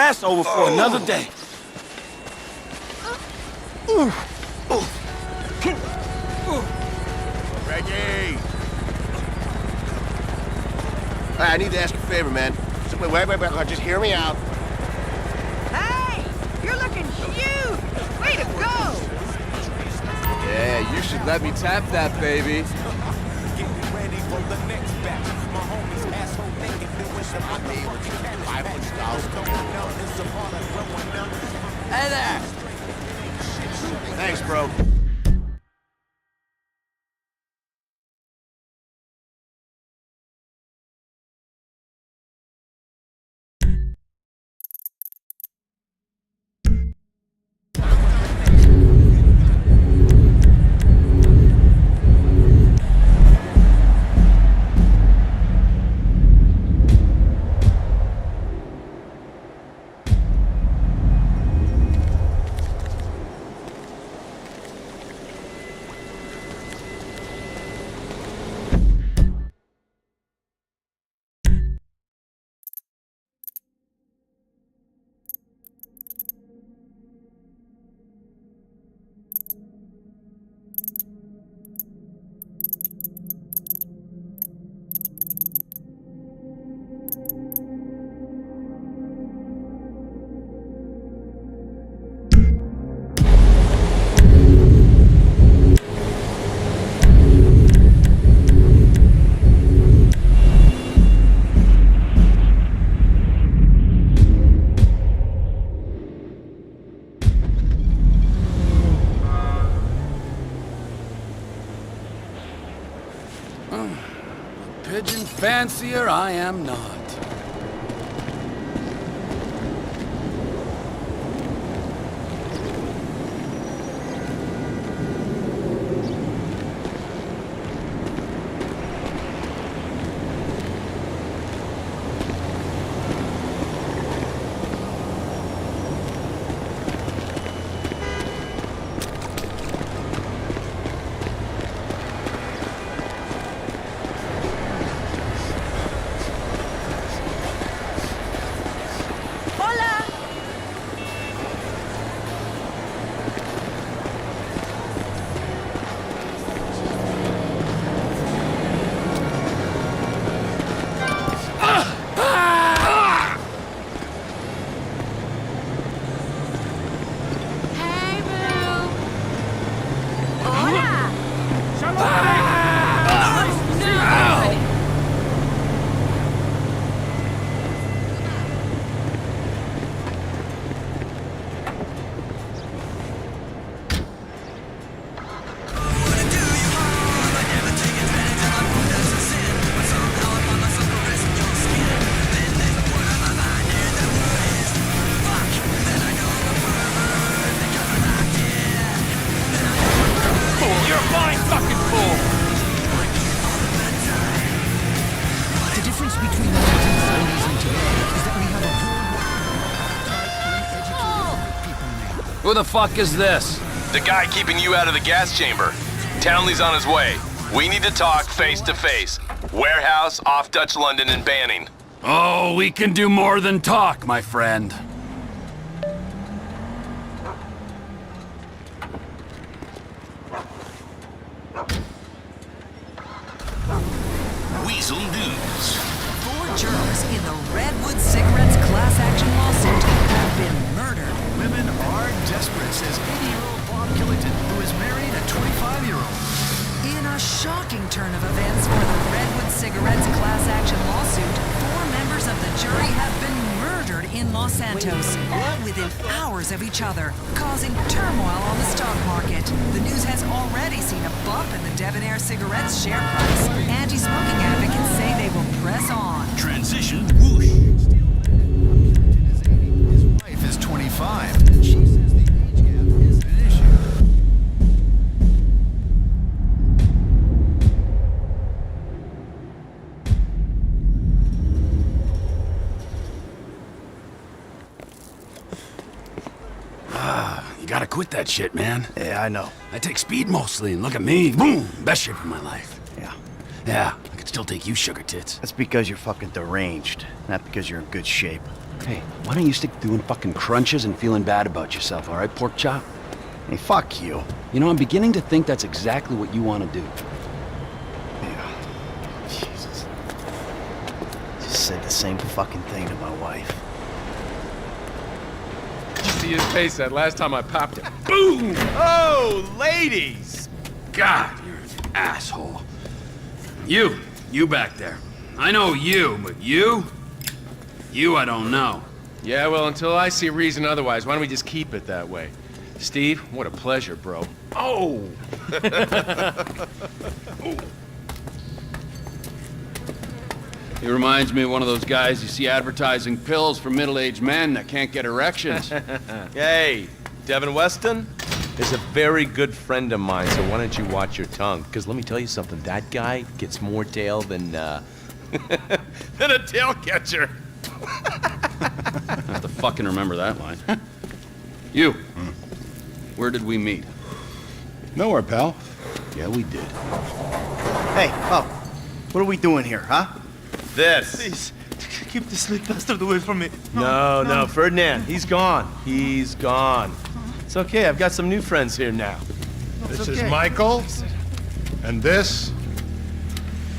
Passover for another day. Reggie! I need to ask a favor, man. So, wait, just hear me out. Hey! You're looking huge! Way to go! Yeah, you should let me tap that, baby. Hey there! Thanks, bro. Pigeon fancier I am not. Who the fuck is this? The guy keeping you out of the gas chamber. Townley's on his way. We need to talk face to face. Warehouse off Dutch London and Banning. Oh, we can do more than talk, my friend. Weasel News. 4 jurors in the Redwood Cigarettes class action lawsuit have been murdered. Women are desperate, says 80-year-old Bob Killington, who is married a 25-year-old. In a shocking turn of events for the Redwood Cigarettes class action lawsuit, 4 members of the jury have been murdered in Los Santos, all within hours of each other, causing turmoil on the stock market. The news has already seen a bump in the Debonair Cigarettes share price. Anti-smoking advocates say they will press on. Transition whoosh. His wife is 25. She says the age gap is an issue. You gotta quit that shit, man. Yeah, I know. I take speed mostly, and look at me. Boom! Best shape of my life. Yeah. Yeah, I could still take you, sugar tits. That's because you're fucking deranged, not because you're in good shape. Hey, why don't you stick to doing fucking crunches and feeling bad about yourself, all right, pork chop? Hey, fuck you. You know, I'm beginning to think that's exactly what you want to do. Yeah. Jesus. Just said the same fucking thing to my wife. Did you see his face that last time I popped it? Boom! Oh, ladies! God, you're an asshole. You back there. I know you, but you I don't know. Yeah, well, until I see reason otherwise, why don't we just keep it that way? Steve, what a pleasure, bro. Oh! He reminds me of one of those guys you see advertising pills for middle-aged men that can't get erections. Hey, Devin Weston is a very good friend of mine, so why don't you watch your tongue? Because let me tell you something, that guy gets more tail than, than a tail catcher. I have to fucking remember that line. You. Where did we meet? Nowhere, pal. Yeah, we did. Hey, oh, what are we doing here, huh? This. Please, keep this sleep bastard away from me. No, Ferdinand, he's gone. He's gone. It's okay, I've got some new friends here now. This is Michael, and this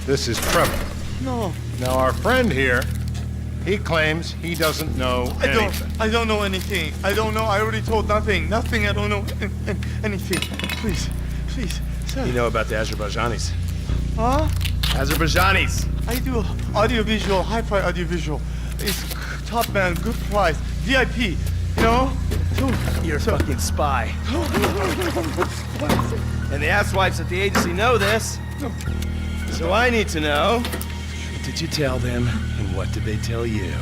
is Trevor. No, Now, our friend here, he claims he doesn't know anything. I don't know anything. I don't know. I already told nothing. Nothing. I don't know anything. Please, sir. You know about the Azerbaijanis. Huh? Azerbaijanis. I do audiovisual, hi-fi audiovisual. It's top man, good price, VIP. You know? You're a fucking spy. And the asswipes at the agency know this. So I need to know, what did you tell them, and what did they tell you?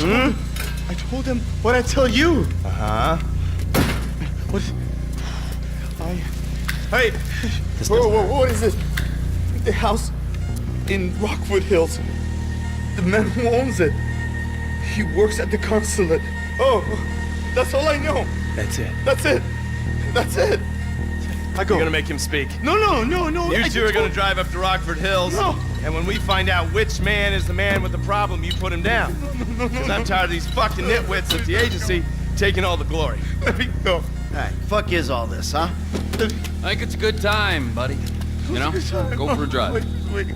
I told them what I tell you. Uh-huh. What? Hey! Whoa, what is this? The house in Rockwood Hills. The man who owns it. He works at the consulate. Oh, that's all I know. That's it. That's it. I go. You're gonna make him speak. No. You two are gonna drive up to Rockford Hills. No. And when we find out which man is the man with the problem, you put him down. Because I'm tired of these fucking nitwits at the agency taking all the glory. Let me go. Hey, fuck is all this, huh? I think it's a good time, buddy. You know, go for a drive. Wait.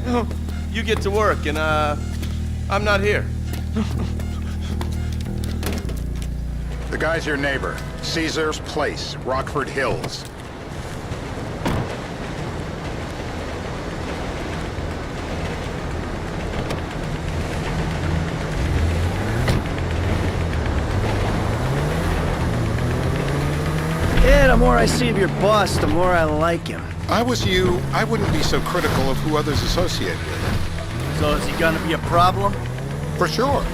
No. You get to work, and I'm not here. The guy's your neighbor. Caesar's Place, Rockford Hills. Yeah, the more I see of your boss, the more I like him. If I was you, I wouldn't be so critical of who others associate with him. So is he gonna be a problem? For sure.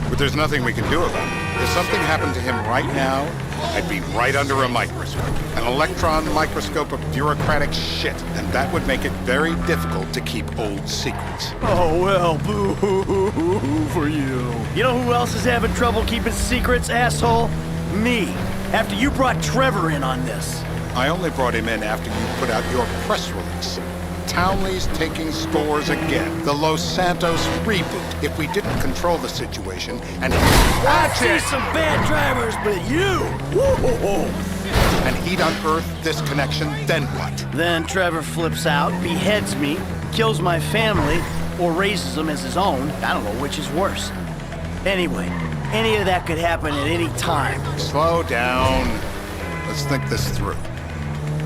But there's nothing we can do about it. If something happened to him right now, I'd be right under a microscope. An electron microscope of bureaucratic shit. And that would make it very difficult to keep old secrets. Oh, well, boo-hoo-hoo-hoo for you. You know who else is having trouble keeping secrets, asshole? Me. After you brought Trevor in on this. I only brought him in after you put out your press release. Townley's taking stores again. The Los Santos reboot. If we didn't control the situation, and I see some bad drivers, but you! Woo-hoo-hoo. and he'd unearthed this connection, then what? Then Trevor flips out, beheads me, kills my family, or raises them as his own. I don't know which is worse. Anyway, any of that could happen at any time. Slow down. Let's think this through.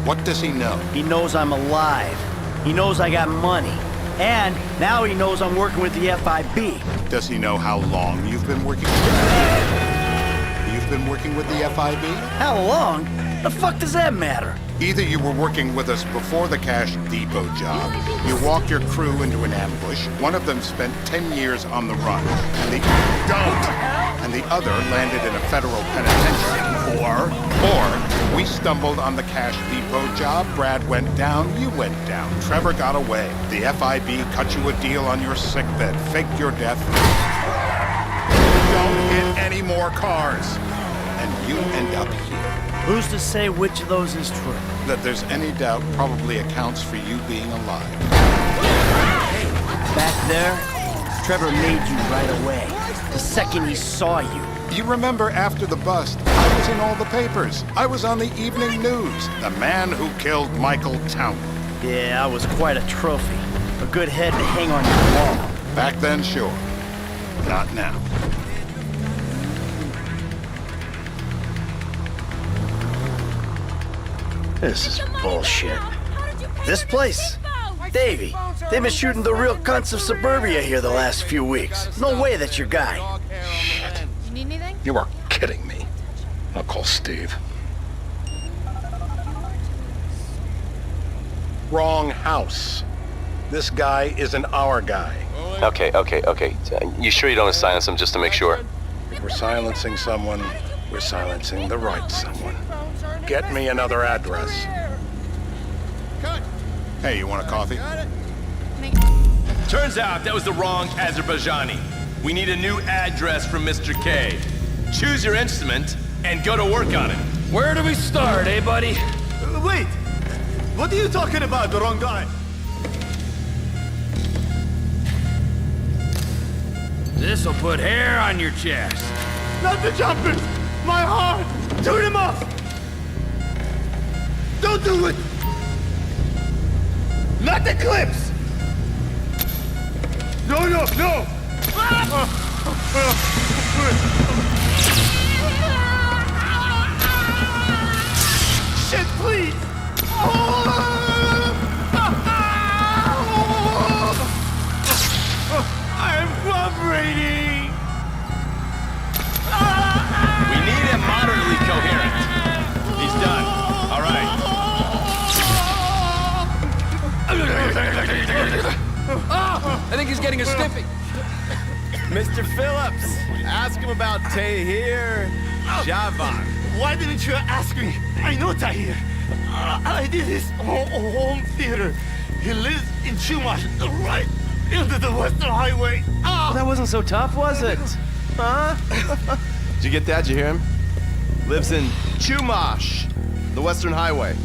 What does he know? He knows I'm alive. He knows I got money. And now he knows I'm working with the FIB. Does he know how long you've been working with the You've been working with the FIB? How long? The fuck does that matter? Either you were working with us before the Cash Depot job, you walked your crew into an ambush, one of them spent 10 years on the run, and the other landed in a federal penitentiary. Or we stumbled on the Cash Depot job, Brad went down, you went down, Trevor got away. The FIB cut you a deal on your sickbed, faked your death. Don't hit any more cars, and you end up here. Who's to say which of those is true? That there's any doubt probably accounts for you being alive. Back there, Trevor made you right away. The second he saw you. You remember after the bust, I was in all the papers. I was on the evening news. The man who killed Michael Townley. Yeah, I was quite a trophy. A good head to hang on your wall. Back then, sure. Not now. This is bullshit. This place? Davey, they've been shooting the real cunts of suburbia here the last few weeks. No way that's your guy. Shit. You need anything? You are kidding me. I'll call Steve. Wrong house. This guy isn't our guy. Okay. You sure you don't want to silence him just to make sure? If we're silencing someone, we're silencing the right someone. Get me another address. Hey, you want a coffee? Turns out that was the wrong Azerbaijani. We need a new address from Mr. K. Choose your instrument and go to work on it. Where do we start, eh, buddy? Wait! What are you talking about? The wrong guy? This'll put hair on your chest. Not the jumpers! My heart! Turn him off! Don't do it! Not the clips! No! Shit, please! I'm vibrating! We need him moderately coherent. He's done. All right. I think he's getting a stiffy. Mr. Phillips, ask him about Tahir Javan. Why didn't you ask me? I know Tahir. I did his home theater. He lives in Chumash, right into the Western Highway. That wasn't so tough, was it? Huh? Did you get that? Did you hear him? Lives in Chumash, the Western Highway.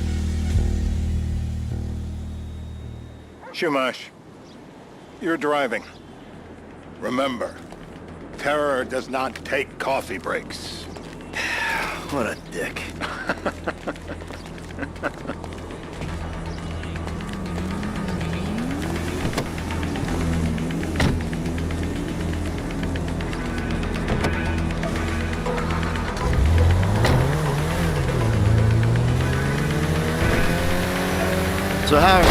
Shumash, you're driving. Remember, terror does not take coffee breaks. What a dick. So how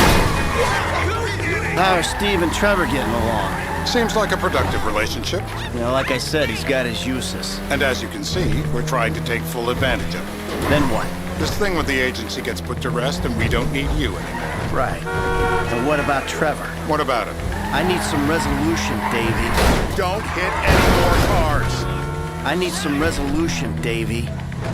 are Steve and Trevor getting along? Seems like a productive relationship. You know, like I said, he's got his uses. And as you can see, we're trying to take full advantage of it. Then what? This thing with the agency gets put to rest and we don't need you anymore. Right. And what about Trevor? What about it? I need some resolution, Davey. Don't hit any more cars. I need some resolution, Davey.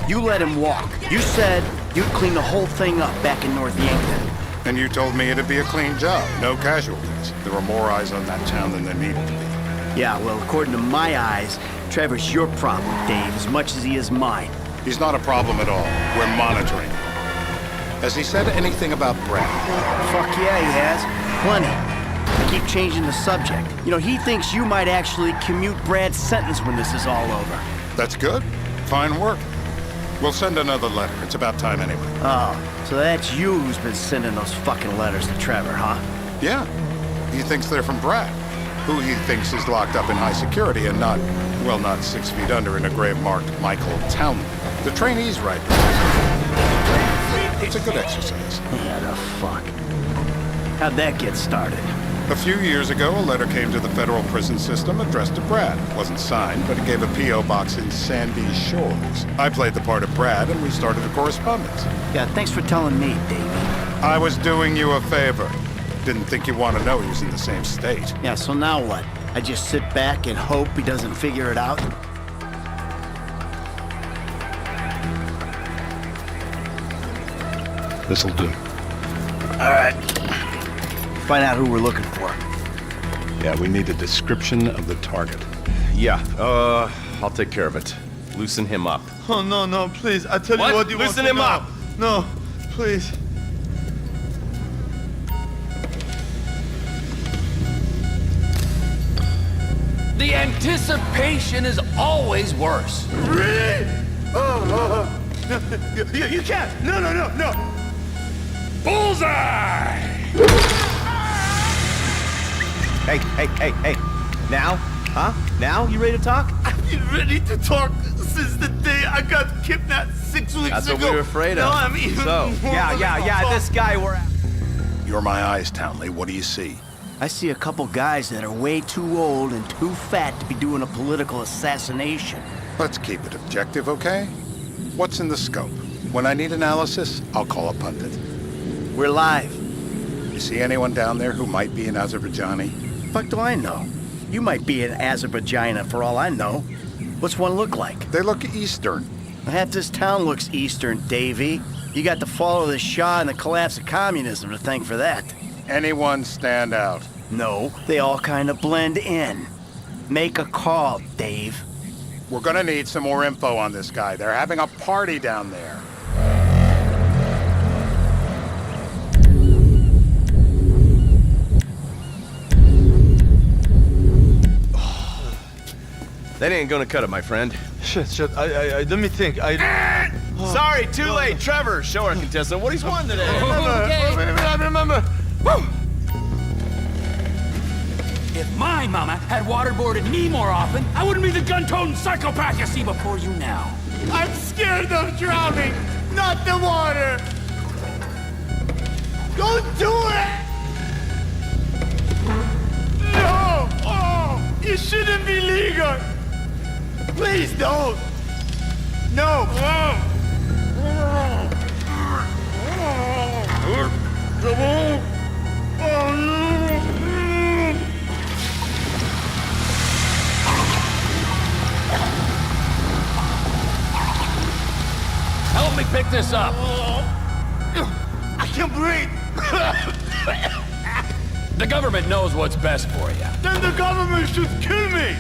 You let him walk. You said you'd clean the whole thing up back in North Yankton. And you told me it'd be a clean job, no casualties. There were more eyes on that town than there needed to be. Yeah, well, according to my eyes, Trevor's your problem, Dave, as much as he is mine. He's not a problem at all. We're monitoring him. Has he said anything about Brad? Fuck yeah, he has. Plenty. I keep changing the subject. You know, he thinks you might actually commute Brad's sentence when this is all over. That's good. Fine work. We'll send another letter. It's about time anyway. Oh, so that's you who's been sending those fucking letters to Trevor, huh? Yeah. He thinks they're from Brad, who he thinks is locked up in high security and not, well, not 6 feet under in a grave marked Michael Townley. The trainee's right. It's a good exercise. Yeah, the fuck. How'd that get started? A few years ago, a letter came to the federal prison system addressed to Brad. It wasn't signed, but it gave a P.O. box in Sandy Shores. I played the part of Brad, and we started a correspondence. Yeah, thanks for telling me, Davey. I was doing you a favor. Didn't think you want to know he was in the same state. Yeah, so now what? I just sit back and hope he doesn't figure it out? This'll do. All right. Find out who we're looking for. Yeah, we need a description of the target. Yeah, I'll take care of it. Loosen him up. Oh, no, please. I tell What? you what you Loosen want to him know. up. No, please. The anticipation is always worse. Really? You can't. No. Bullseye! Hey. Now? Huh? Now? You ready to talk? I've been ready to talk since the day I got kidnapped 6 weeks ago. That's what we were afraid of. No, I mean... So, yeah, this guy we're... You're my eyes, Townley. What do you see? I see a couple guys that are way too old and too fat to be doing a political assassination. Let's keep it objective, okay? What's in the scope? When I need analysis, I'll call a pundit. We're live. You see anyone down there who might be an Azerbaijani? Fuck do I know? You might be an Azerbaijan for all I know. What's one look like? They look Eastern. Half this town looks Eastern, Davy. You got the fall of the Shah and the collapse of communism to thank for that. Anyone stand out? No, they all kind of blend in. Make a call, Dave. We're gonna need some more info on this guy. They're having a party down there. That ain't gonna cut it, my friend. Shit. Let me think. Sorry, too late. Trevor, show our contestant what he's won today. Remember. Woo! If my mama had waterboarded me more often, I wouldn't be the gun-toting psychopath you see before you now. I'm scared of drowning, not the water. Don't do it! No! Oh, it shouldn't be legal. Please don't. No. Help me pick this up. I can't breathe. The government knows what's best for you. Then the government should kill me.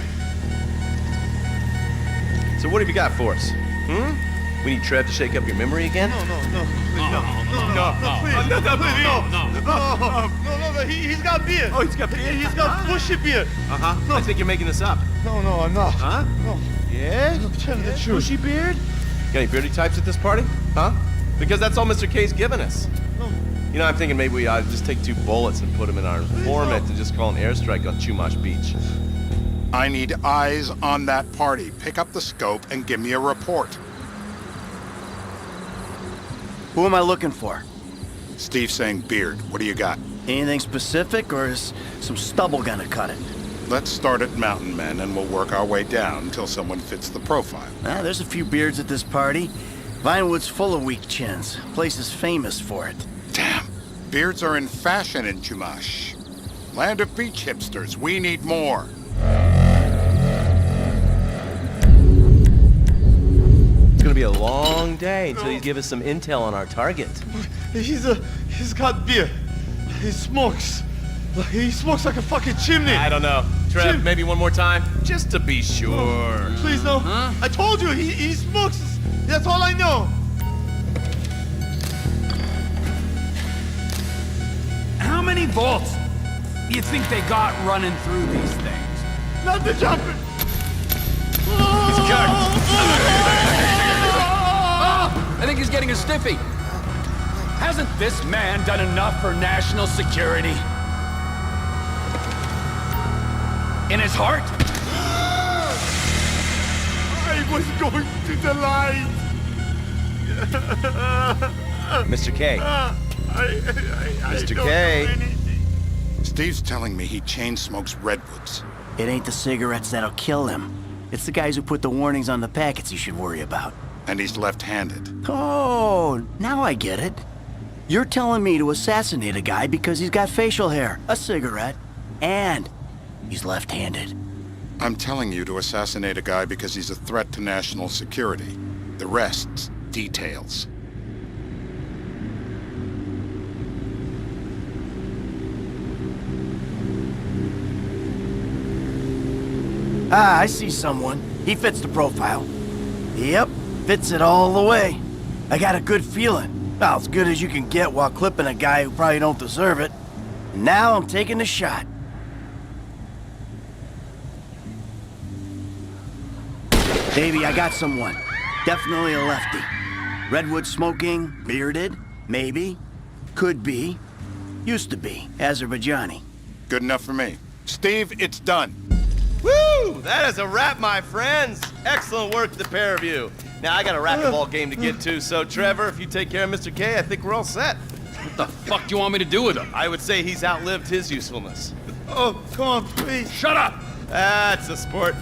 So what have you got for us? We need Trev to shake up your memory again? No, he's got beer. Oh, he's got beer? He's got bushy beer. I think you're making this up. No, I'm not. Huh? No. Yeah? I'm telling the truth. Bushy beard? Got any beardy types at this party? Huh? Because that's all Mr. K's given us. No. You know, I'm thinking maybe we ought to just take 2 bullets and put them in our informant and just call an airstrike on Chumash Beach. I need eyes on that party. Pick up the scope and give me a report. Who am I looking for? Steve's saying beard. What do you got? Anything specific, or is some stubble gonna cut it? Let's start at Mountain Men and we'll work our way down until someone fits the profile. There's a few beards at this party. Vinewood's full of weak chins. Place is famous for it. Damn. Beards are in fashion in Chumash. Land of beach hipsters. We need more. It's gonna be a long day until you give us some intel on our target. He's got beer. He smokes. He smokes like a fucking chimney. I don't know. Trev, maybe one more time? Just to be sure. Please, no. Huh? I told you, he smokes. That's all I know. How many volts do you think they got running through these things? Not the jumping. I think he's getting a stiffy. Hasn't this man done enough for national security? In his heart? I was going to the light. Mr. K. Mr. K. Steve's telling me he chain smokes redwoods. It ain't the cigarettes that'll kill him. It's the guys who put the warnings on the packets you should worry about. And he's left-handed. Oh, now I get it. You're telling me to assassinate a guy because he's got facial hair, a cigarette, and he's left-handed. I'm telling you to assassinate a guy because he's a threat to national security. The rest's details. Ah, I see someone. He fits the profile. Yep, fits it all the way. I got a good feeling. Well, as good as you can get while clipping a guy who probably don't deserve it. And now I'm taking the shot. Davey, I got someone. Definitely a lefty. Redwood smoking, bearded, maybe, could be, used to be, Azerbaijani. Good enough for me. Steve, it's done. Woo! That is a wrap, my friends. Excellent work, the pair of you. Now, I got a racquetball game to get to, so Trevor, if you take care of Mr. K, I think we're all set. What the fuck do you want me to do with him? I would say he's outlived his usefulness. Oh, come on, please. Shut up! That's a sport.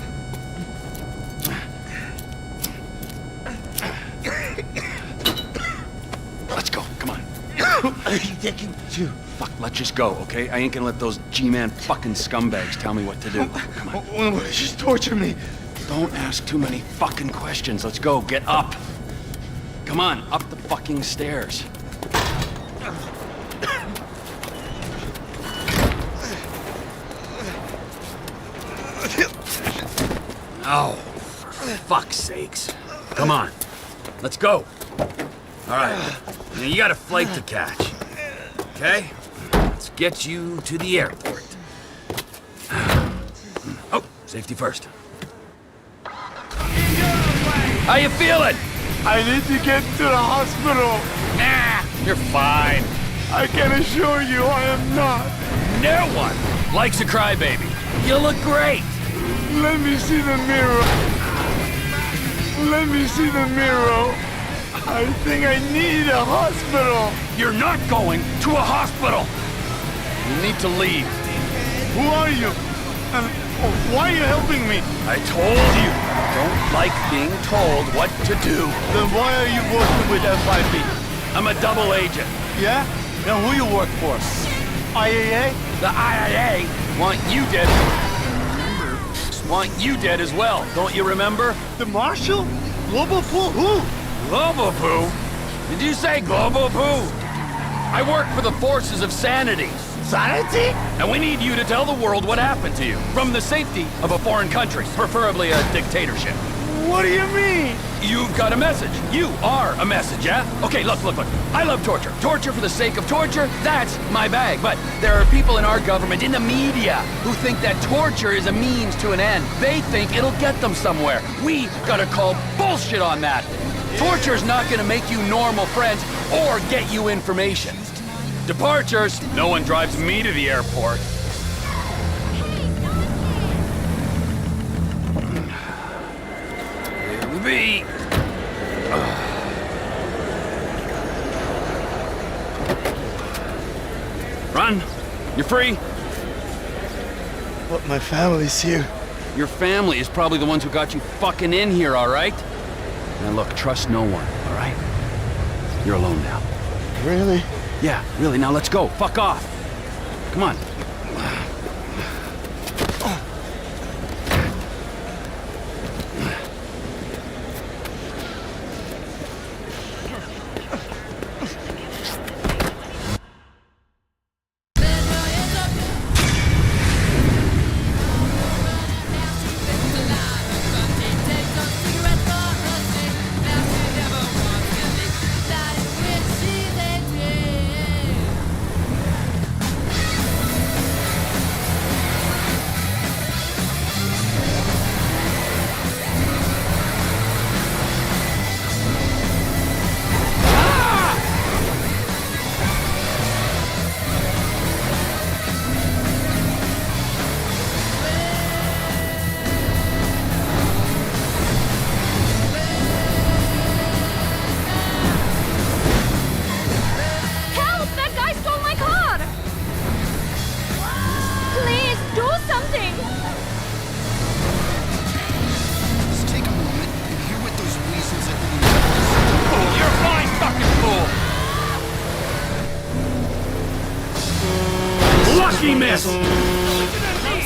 Let's go, come on. Fuck, let's just go, okay? I ain't gonna let those G-Man fucking scumbags tell me what to do. Come on. Just torture me. Don't ask too many fucking questions. Let's go, get up. Come on, up the fucking stairs. Oh, for fuck's sakes. Come on, let's go. All right, now you got a flight to catch, okay? Let's get you to the airport. Oh, safety first. How you feeling? I need to get to the hospital. Nah, you're fine. I can assure you I am not. No one likes a crybaby. You look great. Let me see the mirror. Let me see the mirror. I think I need a hospital. You're not going to a hospital. You need to leave. Who are you? And why are you helping me? I told you, don't like being told what to do. Then why are you working with FIB? I'm a double agent. Yeah? Then who you work for? IAA? The IAA want you dead. Want you dead as well, don't you remember? The Marshal? Global Pool? Who? Global Poo? Did you say Global Poo? I work for the forces of sanity. Sanity? And we need you to tell the world what happened to you. From the safety of a foreign country, preferably a dictatorship. What do you mean? You've got a message. You are a message, yeah? Okay, look. I love torture. Torture for the sake of torture, that's my bag. But there are people in our government, in the media, who think that torture is a means to an end. They think it'll get them somewhere. We gotta call bullshit on that. Torture's not gonna make you normal friends or get you information. Departures, no one drives me to the airport. Here we be. Run. You're free. But my family's here. Your family is probably the ones who got you fucking in here, all right? Now look, trust no one, all right? You're alone now. Really? Yeah, really, now let's go. Fuck off. Come on. Lucky miss! Los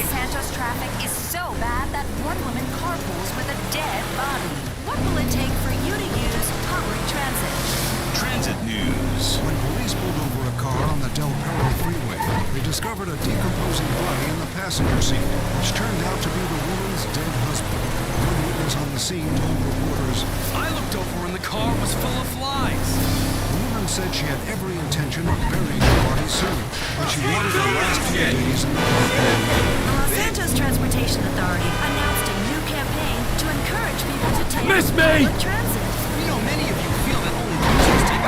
Santos traffic is so bad that one woman carpools with a dead body. What will it take for you to use public transit? Transit news. When police pulled over a car on the Del Perro freeway, they discovered a decomposing body in the passenger seat, which turned out to be the woman's dead husband. One witness on the scene told reporters, I looked over and the car was full of flies. the woman said she had every intention of burying the body soon, but she wanted the last few days in the hospital. The Los Santos Transportation Authority announced a new campaign to encourage people to take Miss me! public transit. We know many of you feel that only losers take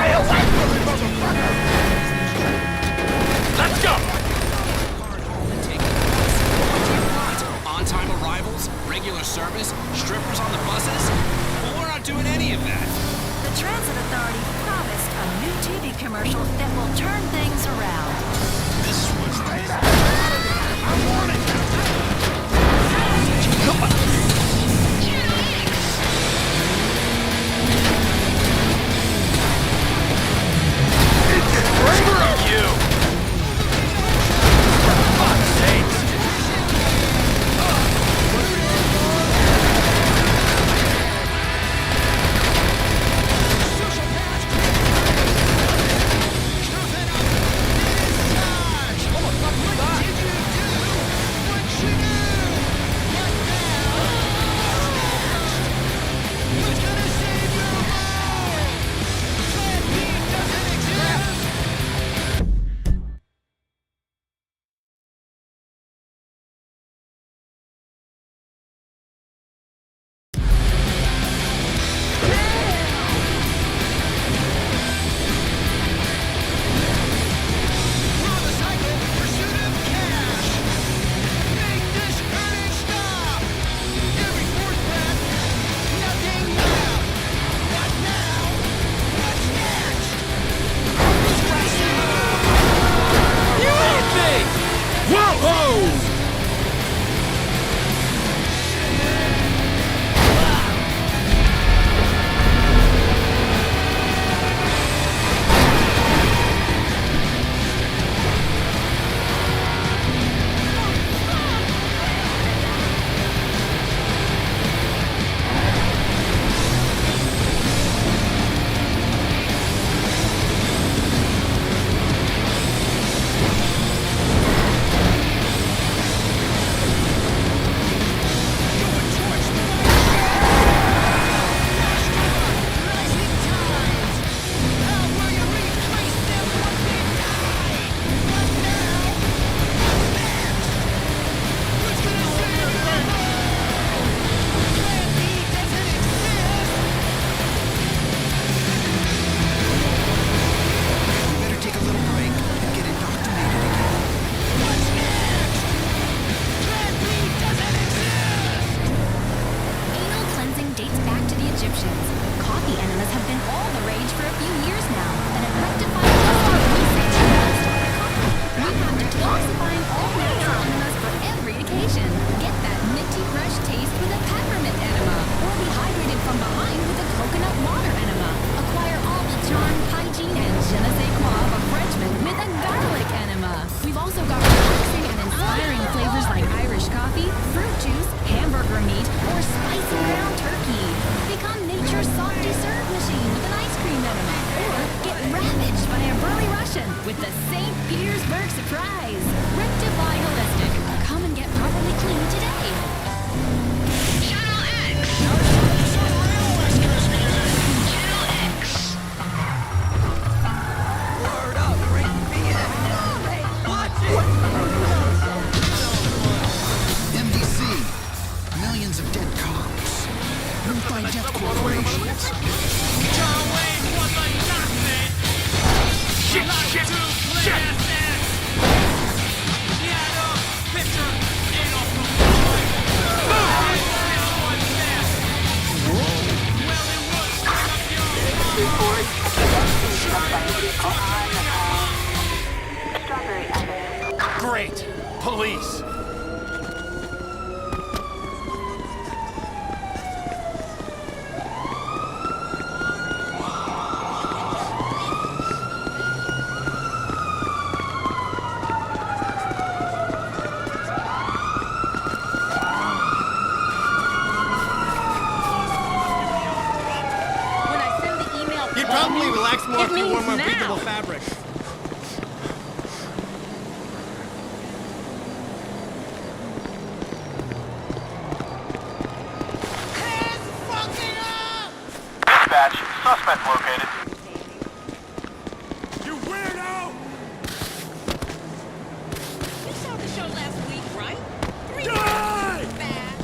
Let's go! card home and take the bus. What do you want? On-time arrivals? Regular service? Strippers on the buses? Well, we're not doing any of that. The Transit Authority promised a new TV commercial that will turn things around. This was Screw you! For fuck's sakes! with the St. Petersburg surprise. Rectify Holistic. Come and get properly cleaned today. Channel X. Channel X. Word up, bring me in. Watch it. MDC. Millions of dead cops. Multi-death corporations. John Wayne was a Nazi. Shit, shit, shit! He had a picture in off the boy. This one says, well, it was straight up your Great. Police. You'd probably relax more if you wore more breathable fabric. Dispatch, suspect located. You weirdo! You saw the show last week, right? Die! Bad.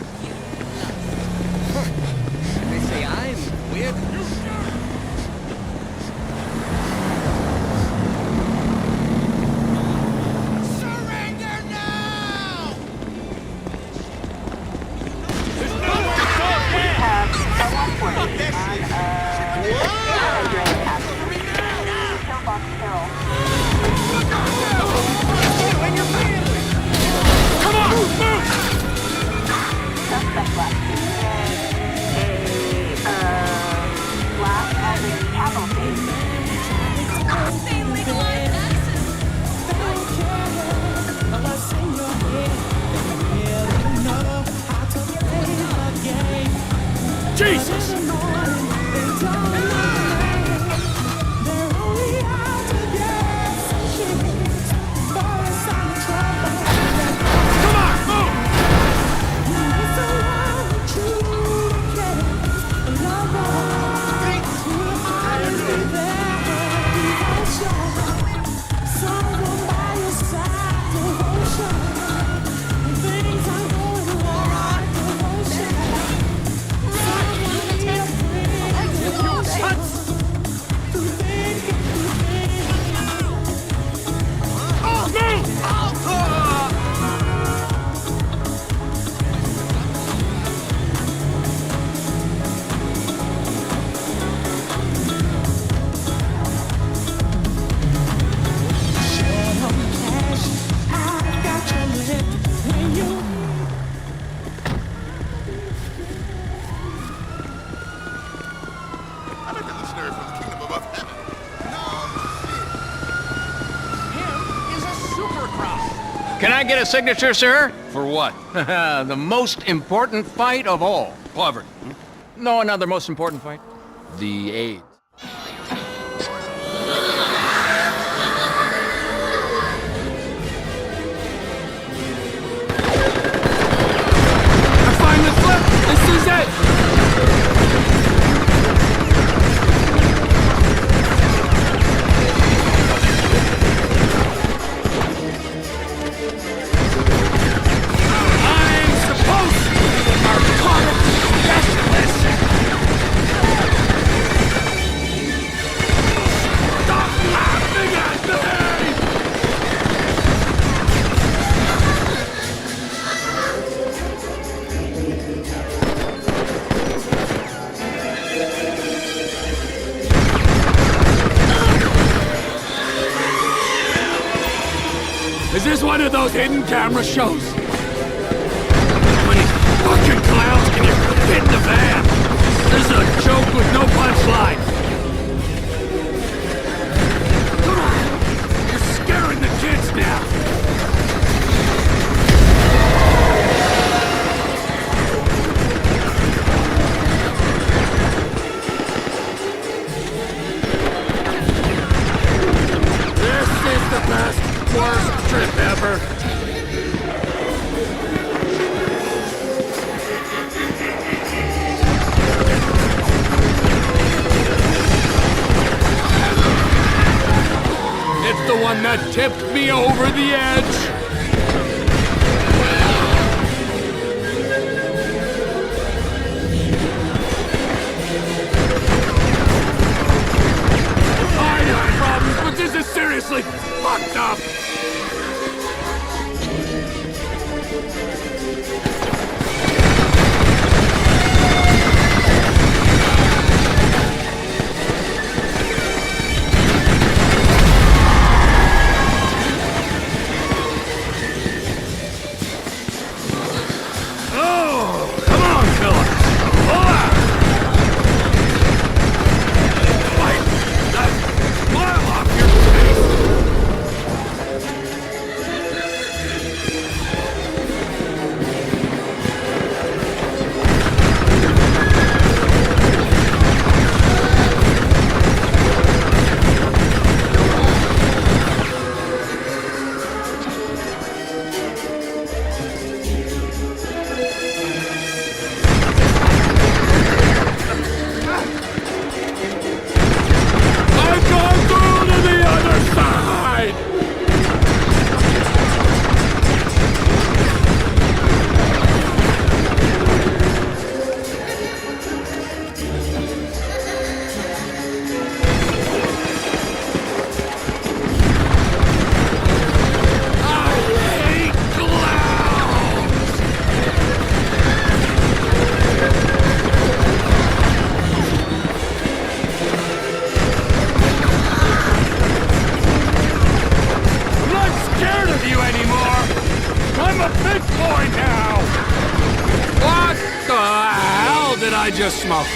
Can I get a signature, sir? For what? The most important fight of all. Poverty. No, another most important fight. The AIDS. I finally flipped! This is it! I'm supposed to be the narcotics specialist! Stop laughing at me! Is this one of those hidden camera shows? How many fucking clowns can you fit in the van? This is a joke with no punchline. Come on! You're scaring the kids now. This is the best, worst trip ever. It's the one that tipped me over the edge. I have problems, but this is seriously fucked up. Oh, come on, Phillips. Pull out. Wipe that smile off your face. I've gone through to the other side! I hate clowns! I'm not scared of you anymore! I'm a big boy now! What the hell did I just smoke?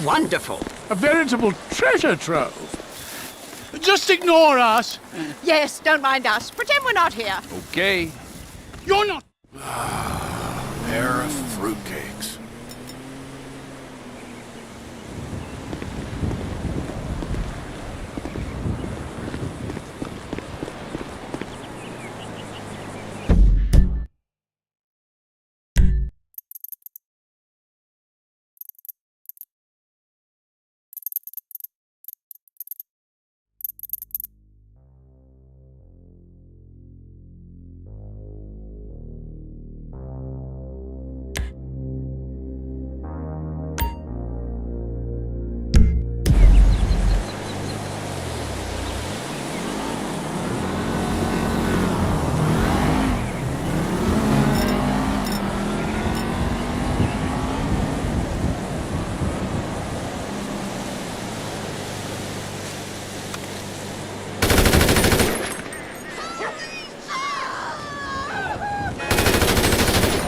Wonderful. A veritable treasure trove. Just ignore us. Yes, don't mind us. Pretend we're not here. Okay. You're not... Pair of fruitcakes.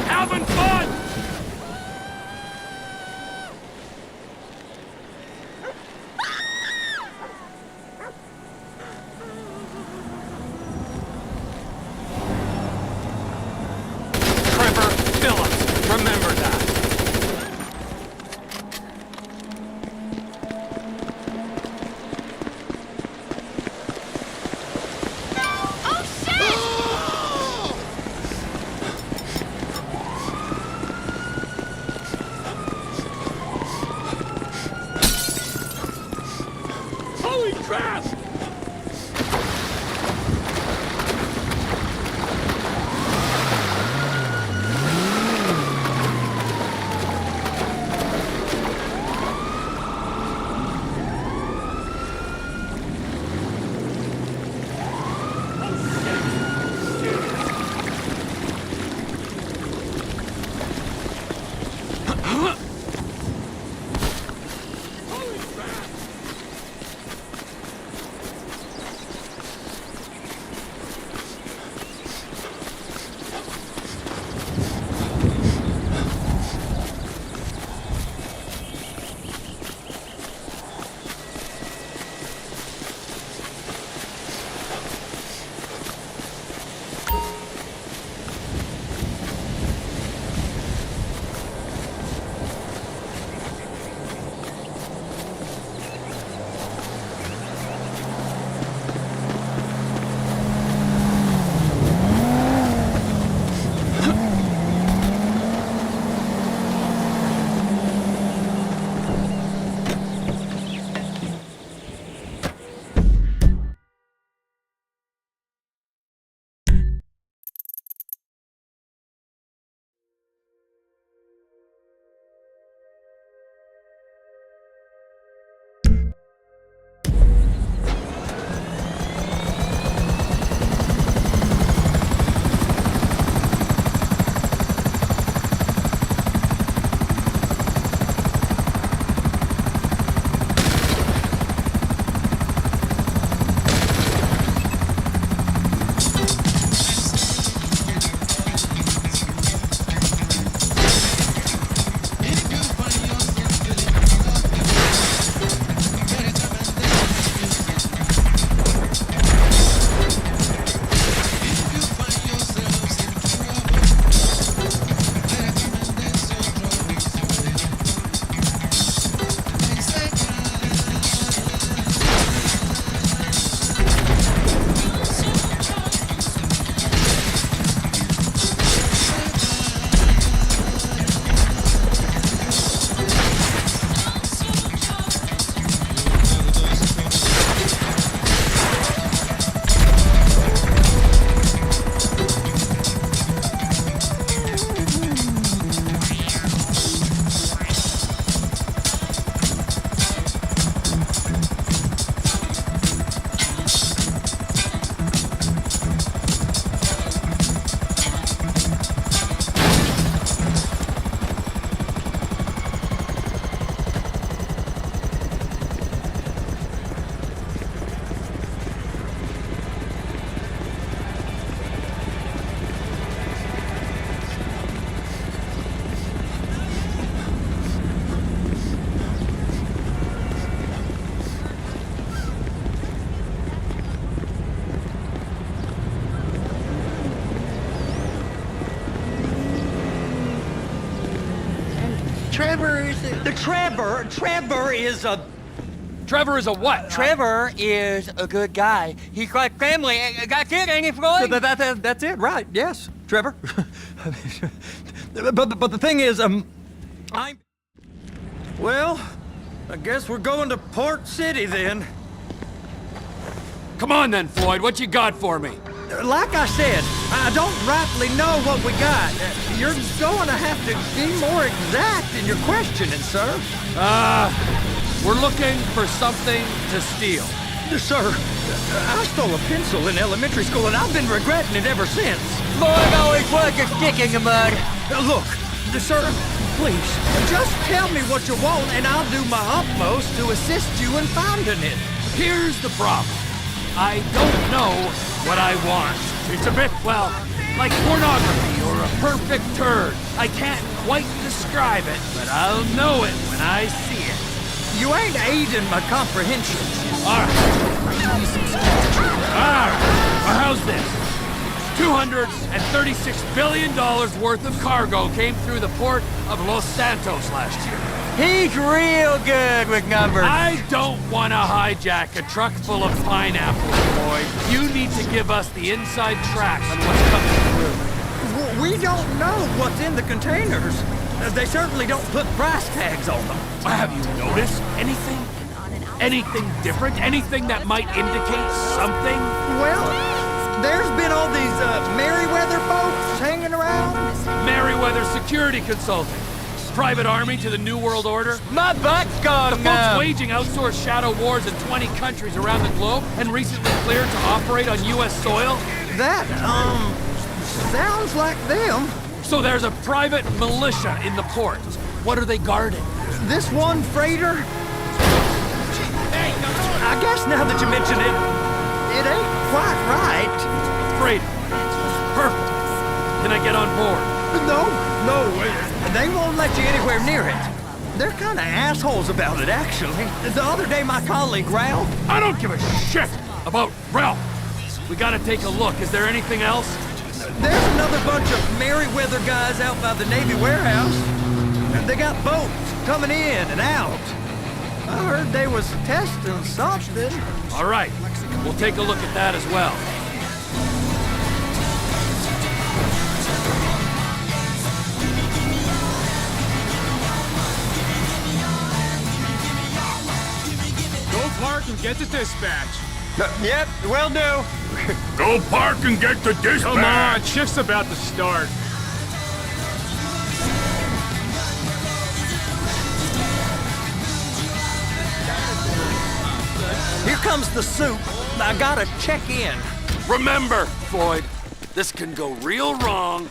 Having fun! Trevor Phillips, remember that. Holy crap! Trevor is a... Trevor is a... Trevor is a what? Trevor is a good guy. He's like family. Got it, ain't he, Floyd? That's it, right? Yes, Trevor. but the thing is, well, I guess we're going to Port City then. Come on then, Floyd. What you got for me? Like I said, I don't rightly know what we got. You're going to have to be more exact in your questioning, sir. We're looking for something to steal. Sir, I stole a pencil in elementary school, and I've been regretting it ever since. Floyd always was a stick in the mud. Look, sir, please, just tell me what you want, and I'll do my utmost to assist you in finding it. Here's the problem. I don't know what I want. It's a bit, well, like pornography or a perfect turd. I can't quite describe it, but I'll know it when I see it. You ain't aiding my comprehension. All right. Well, how's this? $236 billion worth of cargo came through the port of Los Santos last year. He's real good with numbers. I don't want to hijack a truck full of pineapples, boy. You need to give us the inside tracks on what's coming through. We don't know what's in the containers. They certainly don't put price tags on them. Have you noticed anything? Anything different? Anything that might indicate something? Well, there's been all these Merryweather folks hanging around. Merryweather Security Consulting. Private army to the New World Order. My butt's gone. The folks waging outsourced shadow wars in 20 countries around the globe and recently cleared to operate on U.S. soil. That, sounds like them. So there's a private militia in the port. What are they guarding? This one freighter? I guess now that you mention it, it ain't quite right. Freighter. Perfect. Can I get on board? No, they won't let you anywhere near it. They're kind of assholes about it, actually. The other day, my colleague, Ralph... I don't give a shit about Ralph. We gotta take a look. Is there anything else? There's another bunch of Merryweather guys out by the Navy warehouse. They got boats coming in and out. I heard they was testing something. All right, we'll take a look at that as well. Go park and get the dispatch. Yep, will do. Go park and get the dispatch. Come on, shift's about to start. Here comes the soup. I gotta check in. Remember, Floyd, this can go real wrong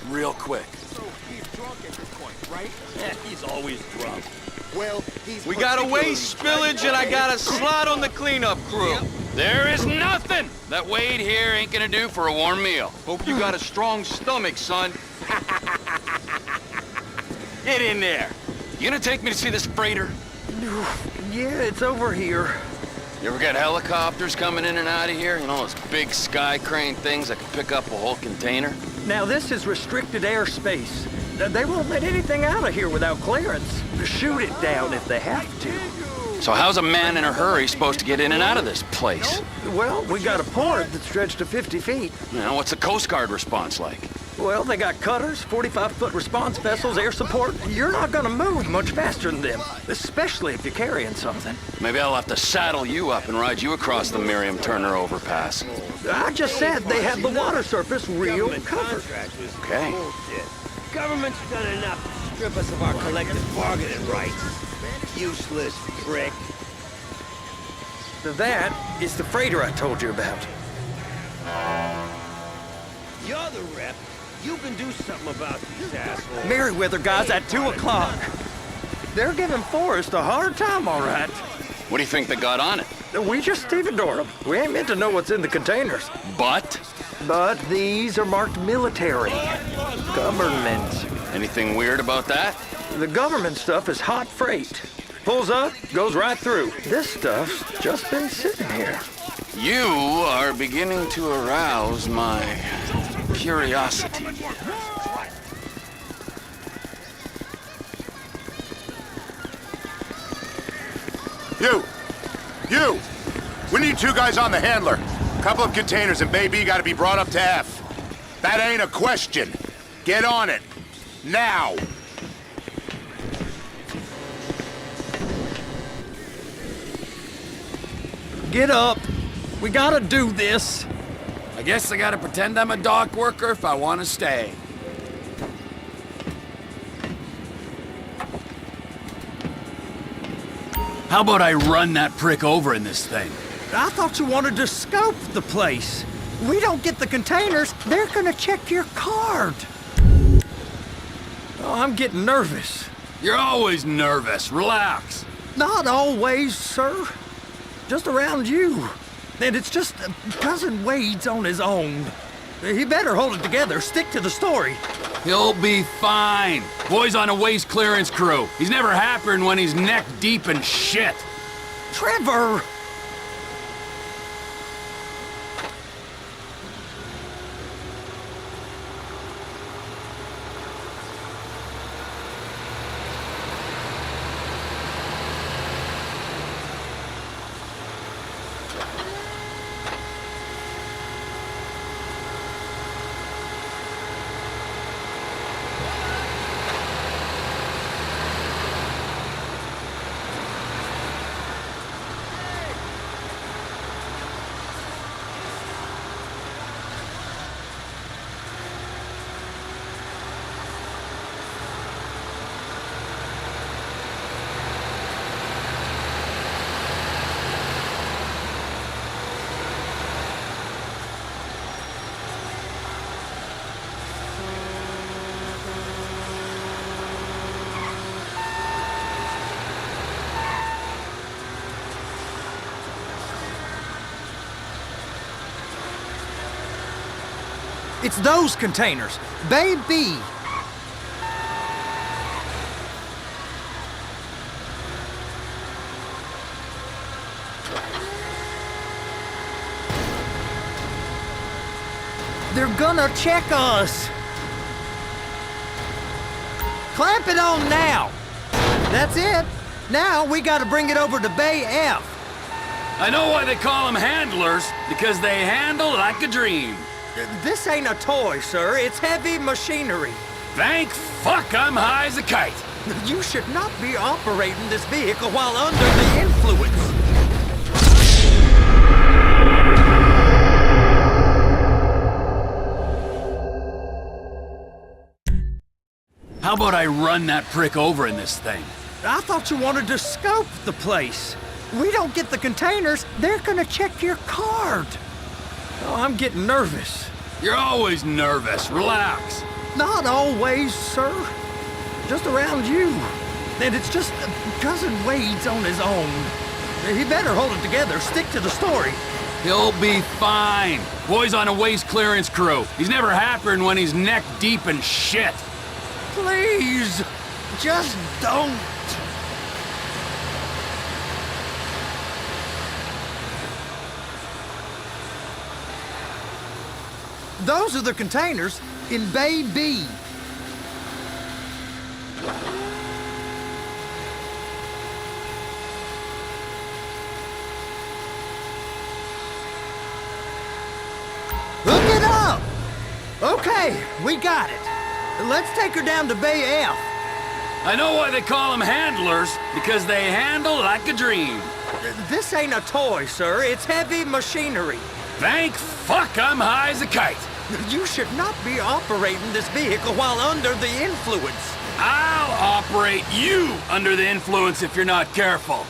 real quick. So he's drunk at this point, right? Yeah, he's always drunk. Well, We got a waste spillage and I got a slot on the cleanup crew. There is nothing that Wade here ain't gonna do for a warm meal. Hope you got a strong stomach, son. Get in there. You gonna take me to see this freighter? Yeah, it's over here. You ever get helicopters coming in and out of here? You know, those big sky crane things that can pick up a whole container? Now, this is restricted airspace. They won't let anything out of here without clearance. Shoot it down if they have to. So how's a man in a hurry supposed to get in and out of this place? Well, we got a port that's stretched to 50 feet. You know, what's the Coast Guard response like? Well, they got cutters, 45-foot response vessels, air support. You're not gonna move much faster than them, especially if you're carrying something. Maybe I'll have to saddle you up and ride you across the Miriam Turner overpass. I just said they have the water surface real covered. Okay. Government's done enough to strip us of our collective bargaining rights. Useless prick. That is the freighter I told you about. You're the rep. You can do something about these assholes. Merryweather guys at 2 o'clock. They're giving Forrest a hard time, all right. What do you think they got on it? We just stevedore them. We ain't meant to know what's in the containers. But these are marked military. Government. Anything weird about that? The government stuff is hot freight. Pulls up, goes right through. This stuff's just been sitting here. You are beginning to arouse my curiosity. You! We need 2 guys on the handler. Couple of containers and Bay B gotta be brought up to F. That ain't a question. Get on it. Now! Get up. We gotta do this. I guess I gotta pretend I'm a dock worker if I want to stay. How about I run that prick over in this thing? I thought you wanted to scope the place. We don't get the containers, they're gonna check your card. Oh, I'm getting nervous. You're always nervous. Relax. Not always, sir. Just around you. And it's just Cousin Wade's on his own. He better hold it together, stick to the story. He'll be fine. Boy's on a waste clearance crew. He's never happier when he's neck deep in shit. Trevor! It's those containers. Baby! They're gonna check us! Clamp it on now! That's it! Now we gotta bring it over to Bay F. I know why they call them handlers, because they handle like a dream. This ain't a toy, sir. It's heavy machinery. Thank fuck I'm high as a kite. You should not be operating this vehicle while under the influence. How about I run that prick over in this thing? I thought you wanted to scope the place. We don't get the containers, they're gonna check your card. Oh, I'm getting nervous. You're always nervous. Relax. Not always, sir. Just around you. And it's just Cousin Wade's on his own. He better hold it together, stick to the story. He'll be fine. Boy's on a waste clearance crew. He's never happier when he's neck deep in shit. Please, just don't. Those are the containers in Bay B. Hook it up! Okay, we got it. Let's take her down to Bay F. I know why they call them handlers, because they handle like a dream. This ain't a toy, sir. It's heavy machinery. Thank fuck I'm high as a kite. You should not be operating this vehicle while under the influence. I'll operate you under the influence if you're not careful.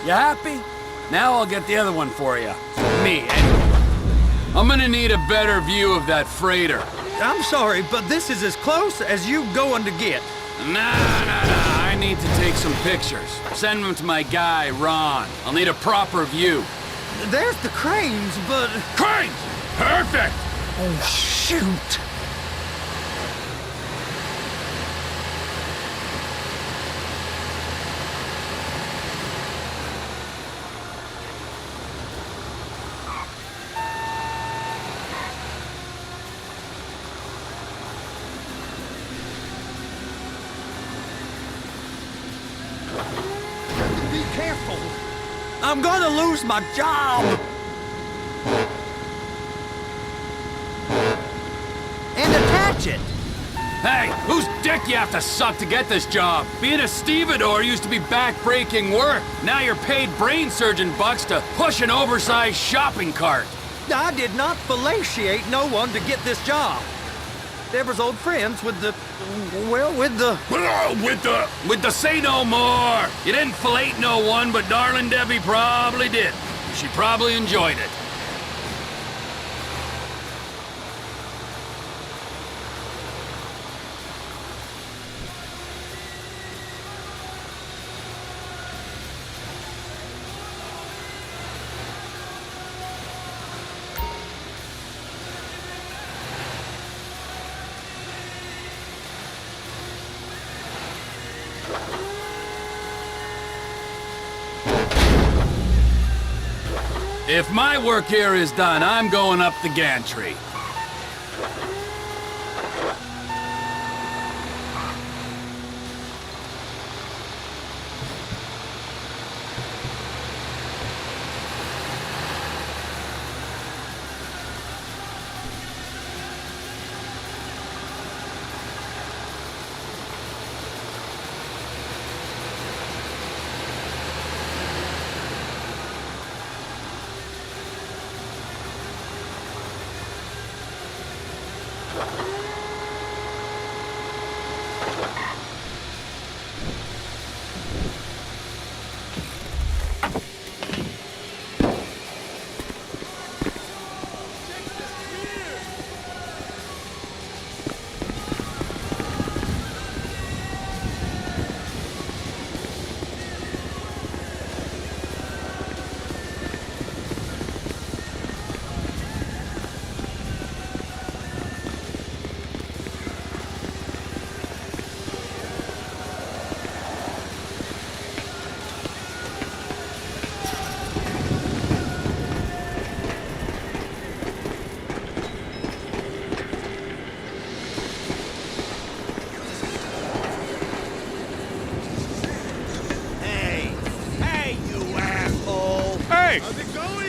You happy? Now I'll get the other one for you. Me, anyway. I'm gonna need a better view of that freighter. I'm sorry, but this is as close as you going to get. Nah. I need to take some pictures. Send them to my guy, Ron. I'll need a proper view. There's the cranes, but... Cranes! Perfect! Oh, shoot! Be careful! I'm gonna lose my job! And attach it! Hey, whose dick you have to suck to get this job? Being a stevedore used to be back-breaking work. Now you're paid brain surgeon bucks to push an oversized shopping cart. I did not fellatiate no one to get this job. Deborah's old friends with the... well, with the... With the say no more! You didn't fillet no one, but darling Debbie probably did. She probably enjoyed it. If my work here is done, I'm going up the gantry.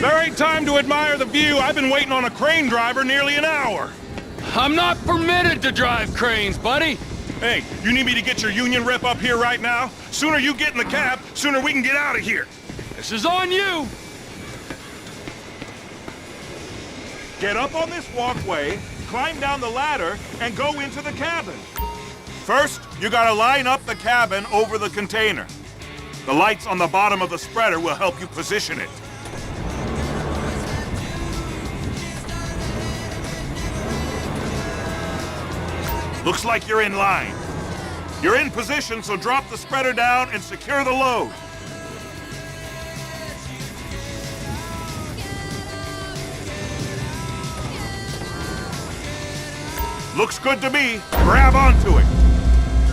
There ain't time to admire the view. I've been waiting on a crane driver nearly an hour. I'm not permitted to drive cranes, buddy. Hey, you need me to get your union rep up here right now? Sooner you get in the cab, sooner we can get out of here. This is on you. Get up on this walkway, climb down the ladder, and go into the cabin. First, you gotta line up the cabin over the container. The lights on the bottom of the spreader will help you position it. Looks like you're in line. You're in position, so drop the spreader down and secure the load. Looks good to me. Grab onto it.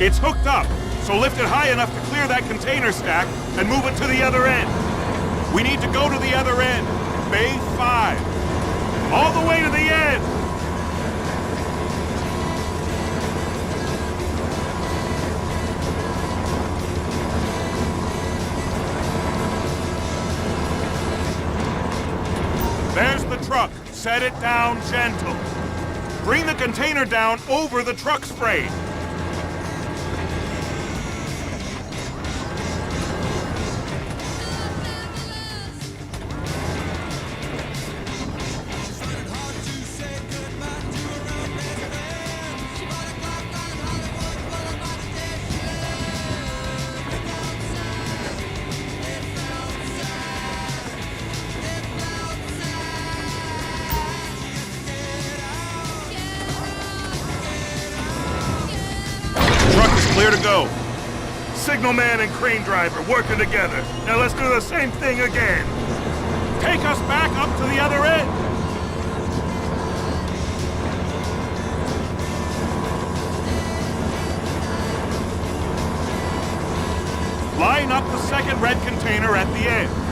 It's hooked up, so lift it high enough to clear that container stack and move it to the other end. We need to go to the other end. Bay 5. All the way to the end. There's the truck. Set it down gentle. Bring the container down over the truck's frame. Clear to go. Signalman and crane driver working together. Now let's do the same thing again. take us back up to the other end. Line up the second red container at the end.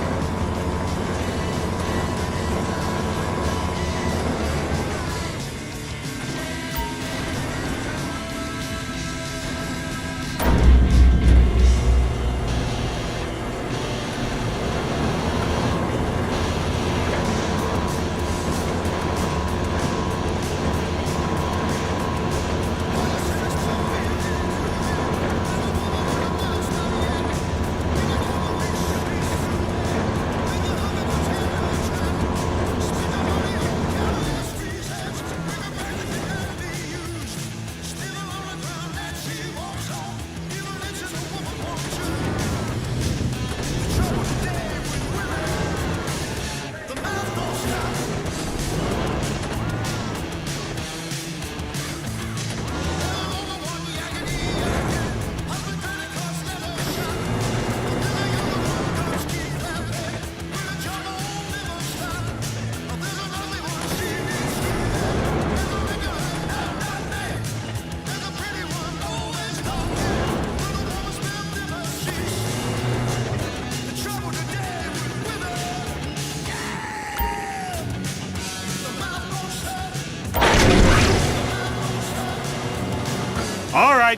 All right,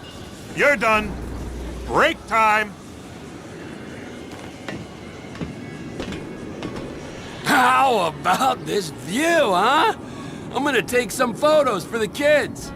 you're done. Break time. How about this view, huh? I'm gonna take some photos for the kids.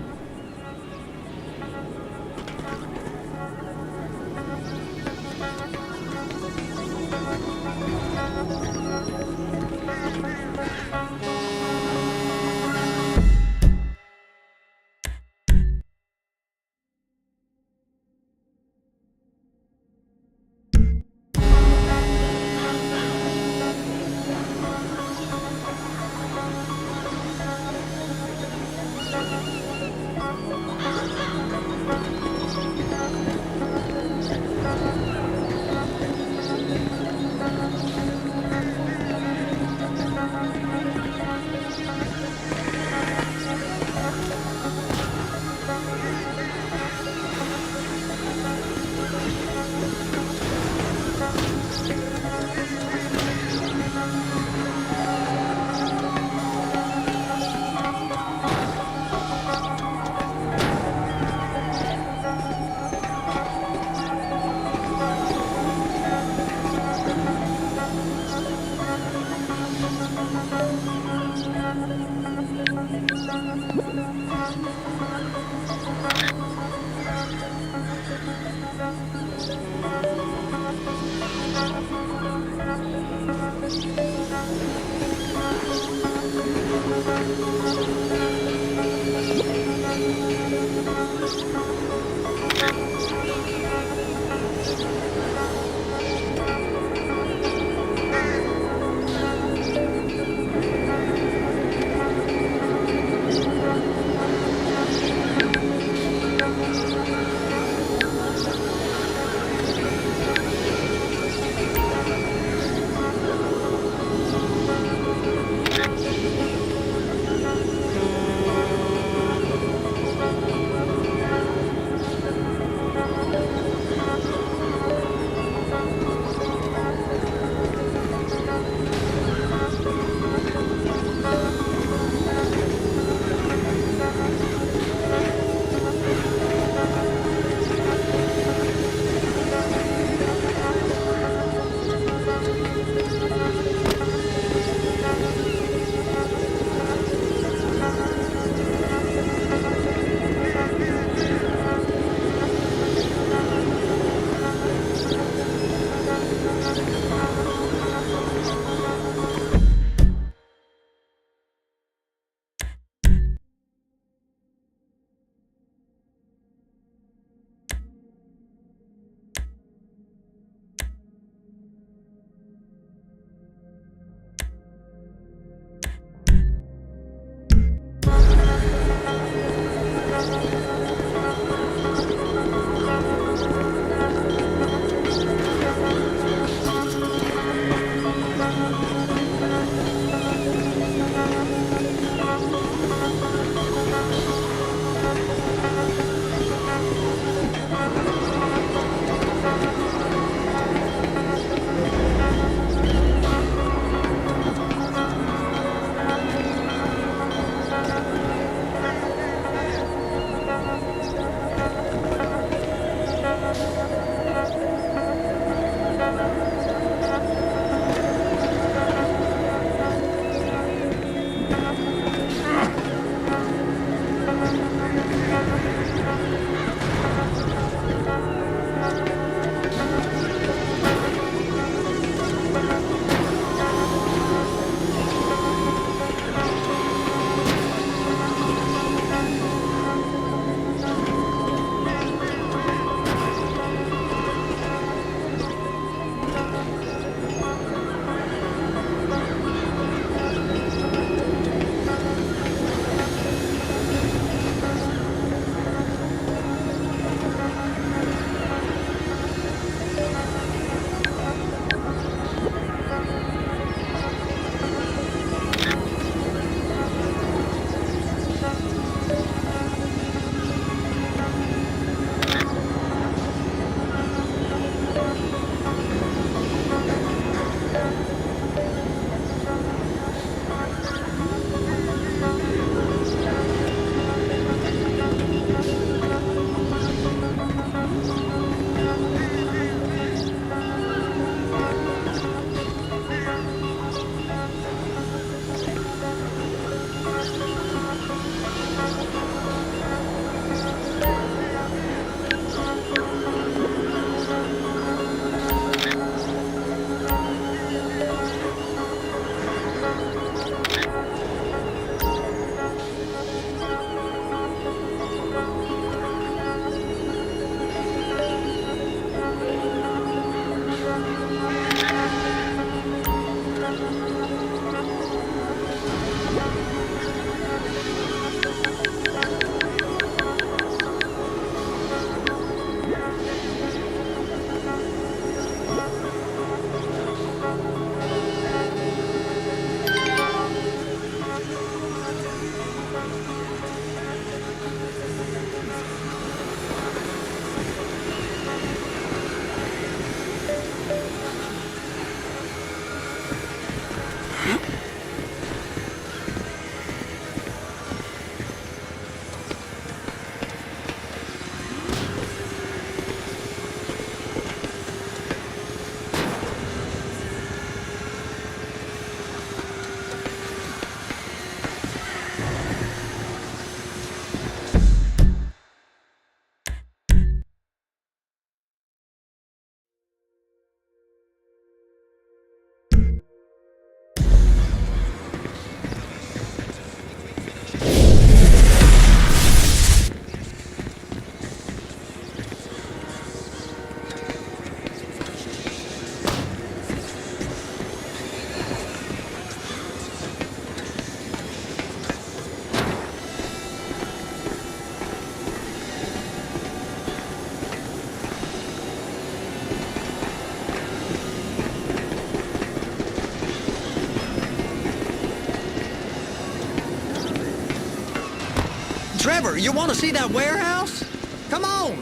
Trevor, you want to see that warehouse? Come on.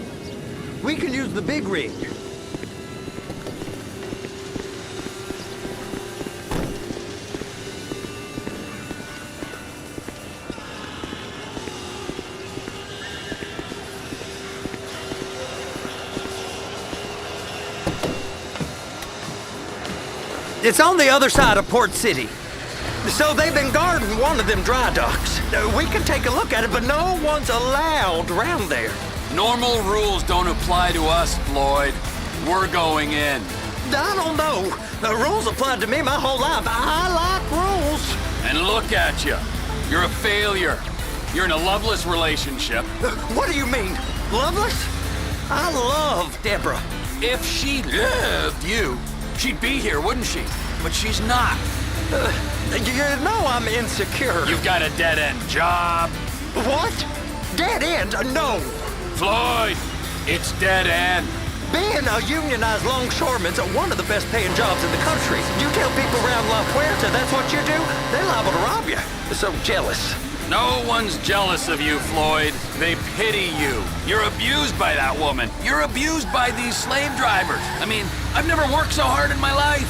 We can use the big rig. It's on the other side of Port City. So they've been guarding one of them dry docks. We can take a look at it, but no one's allowed around there. Normal rules don't apply to us, Floyd. We're going in. I don't know. The rules applied to me my whole life. I like rules. And look at you. You're a failure. You're in a loveless relationship. What do you mean? Loveless? I love Deborah. If she loved you, she'd be here, wouldn't she? But she's not. You know I'm insecure. You've got a dead-end job. What? Dead end? No. Floyd, it's dead end. Being a unionized longshoreman's one of the best paying jobs in the country. You tell people around La Puerta that's what you do, they're liable to rob you. They're so jealous. No one's jealous of you, Floyd. They pity you. You're abused by that woman. You're abused by these slave drivers. I mean, I've never worked so hard in my life.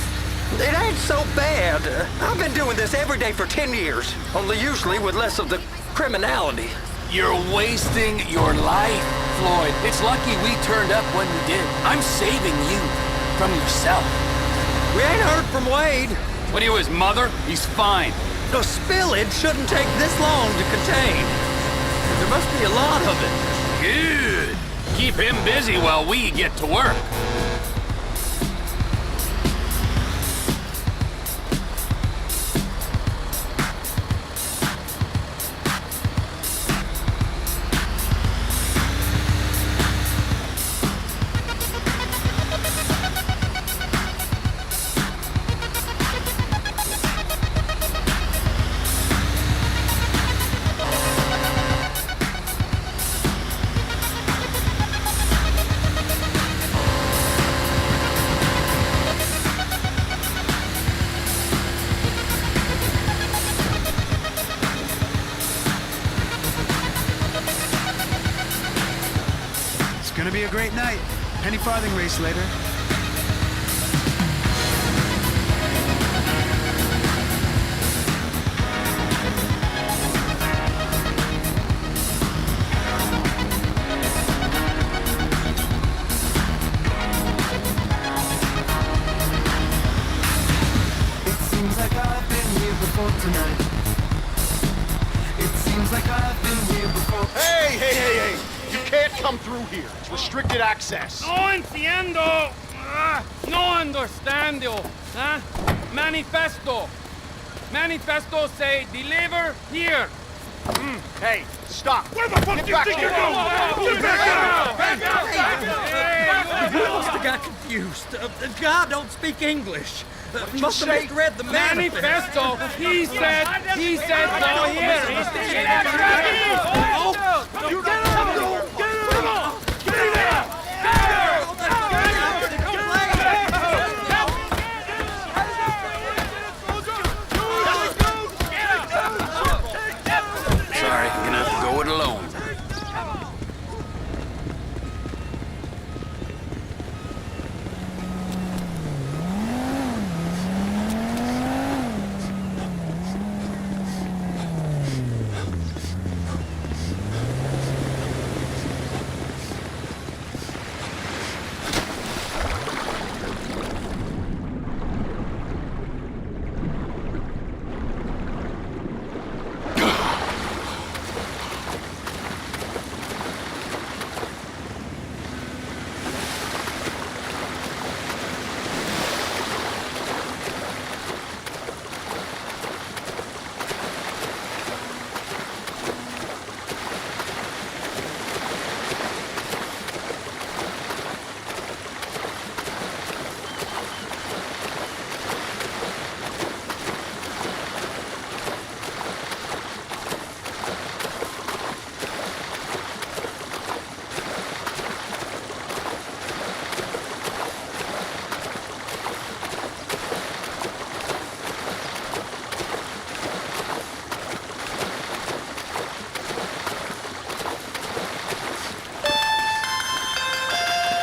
It ain't so bad. I've been doing this every day for 10 years, only usually with less of the criminality. You're wasting your life, Floyd. It's lucky we turned up when we did. I'm saving you from yourself. We ain't heard from Wade. What are you, his mother? He's fine. The spillage shouldn't take this long to contain. There must be a lot of it. Good. Keep him busy while we get to work. Gonna be a great night. Penny farthing race later. It seems like I've been here before tonight. It seems like I've been here before. Hey! You can't come through here. It's restricted access. No entiendo. No understando. Huh? Manifesto. Manifesto say deliver here. Hey, stop. Where the fuck do you think you're going? We must have got confused. God don't speak English. Must have misread the manifesto. He said go here. Get out of here. Sorry, I'm gonna have to go it alone.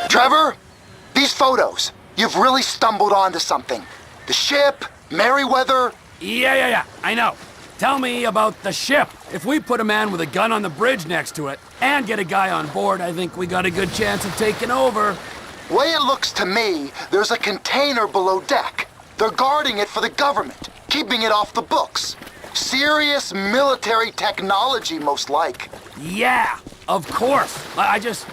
Trevor, these photos, you've really stumbled onto something. The ship, Merryweather. Yeah, I know. Tell me about the ship. If we put a man with a gun on the bridge next to it and get a guy on board, I think we got a good chance of taking over. Way it looks to me, there's a container below deck. They're guarding it for the government, keeping it off the books. Serious military technology, most like. Yeah, of course. I just...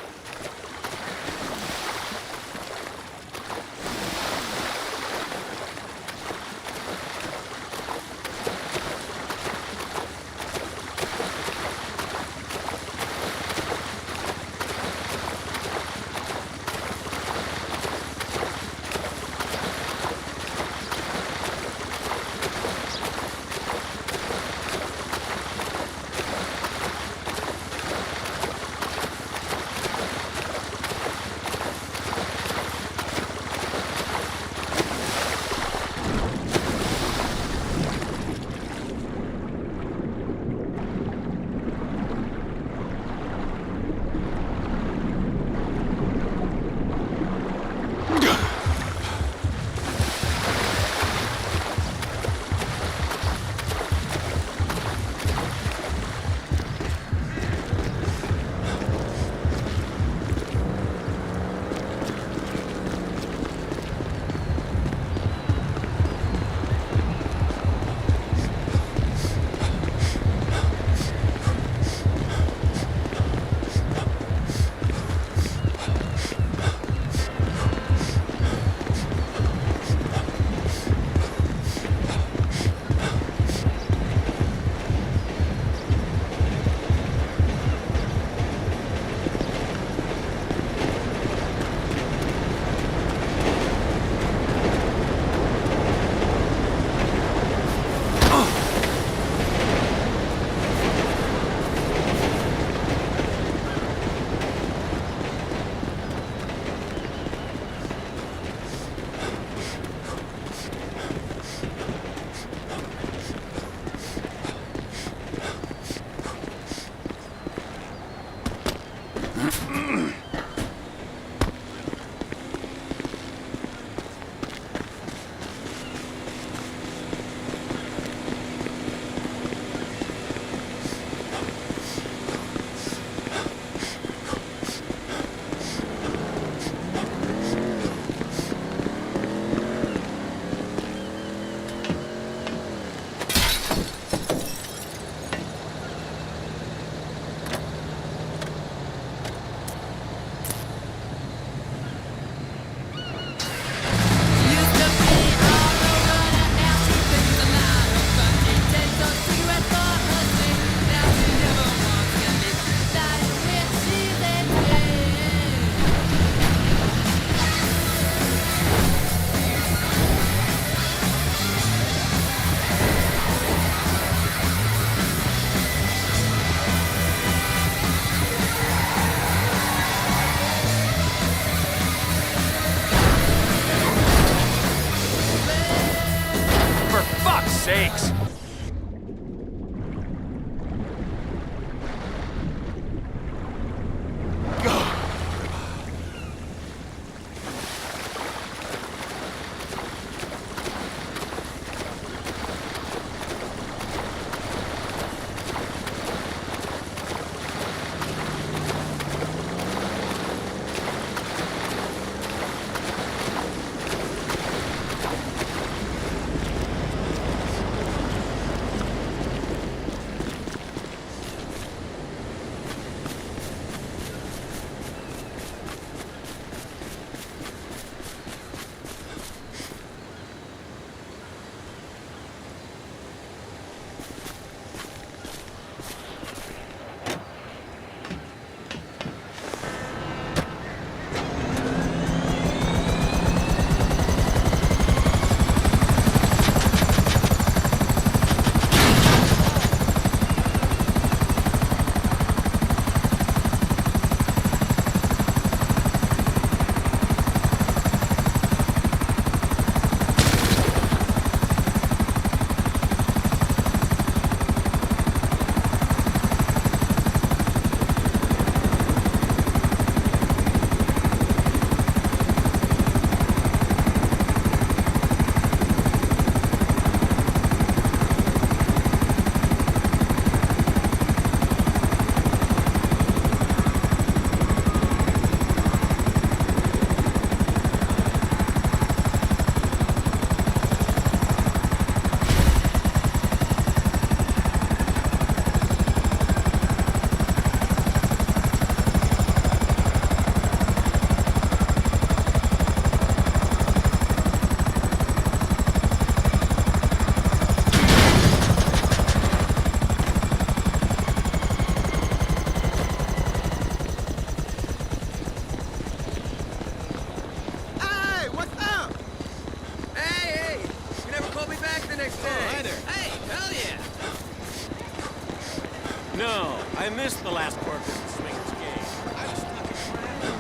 No, I missed the last part of the Swingers game. I was stuck in traffic.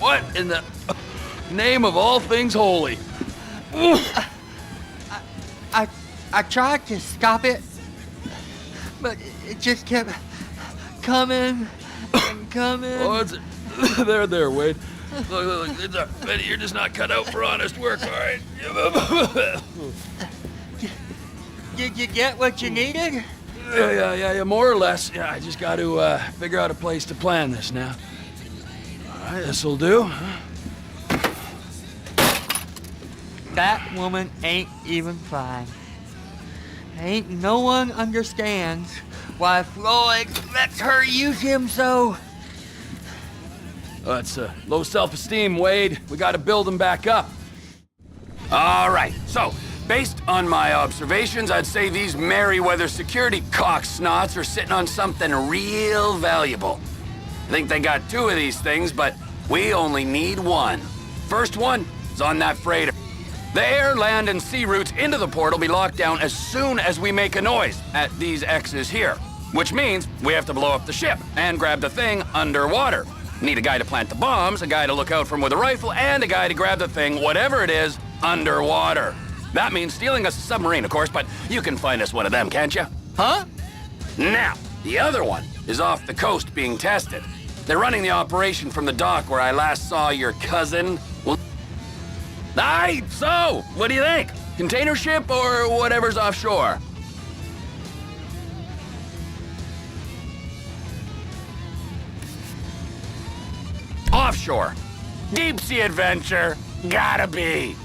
What in the name of all things holy? I tried to stop it, but it just kept coming and coming. Oh, it's there, Wade. Look, you're just not cut out for honest work, all right? Did you get what you needed? Yeah, more or less. Yeah, I just got to figure out a place to plan this now. All right, this'll do. That woman ain't even trying. Ain't no one understands why Floyd lets her use him so. That's low self-esteem, Wade. We got to build him back up. All right, so based on my observations, I'd say these Merryweather security cocksnots are sitting on something real valuable. I think they got 2 of these things, but we only need 1. First one is on that freighter. The air, land, and sea routes into the port will be locked down as soon as we make a noise at these X's here. Which means we have to blow up the ship and grab the thing underwater. Need a guy to plant the bombs, a guy to look out for 'em with a rifle, and a guy to grab the thing, whatever it is, underwater. That means stealing us a submarine, of course, but you can find us one of them, can't you? Huh? Now, the other one is off the coast being tested. They're running the operation from the dock where I last saw your cousin. Well, aye, so, what do you think? Container ship or whatever's offshore? Offshore. Deep sea adventure. Gotta be.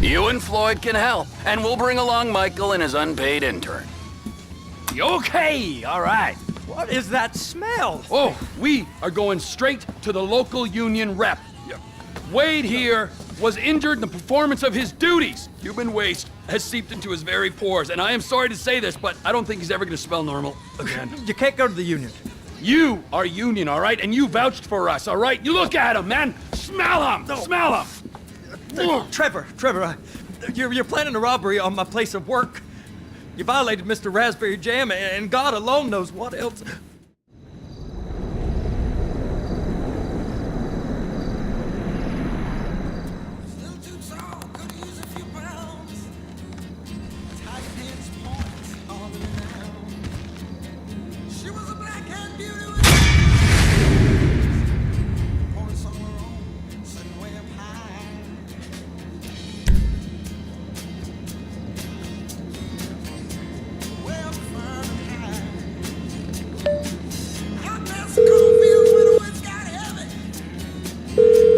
You and Floyd can help, and we'll bring along Michael and his unpaid intern. Okay, all right. What is that smell? Oh, we are going straight to the local union rep. Wade here was injured in the performance of his duties. Human waste has seeped into his very pores, and I am sorry to say this, but I don't think he's ever gonna smell normal again. You can't go to the union. You are union, all right? And you vouched for us, all right? You look at him, man. Smell him. No. Smell him. Trevor, you're planning a robbery on my place of work. You violated Mr. Raspberry Jam, and God alone knows what else.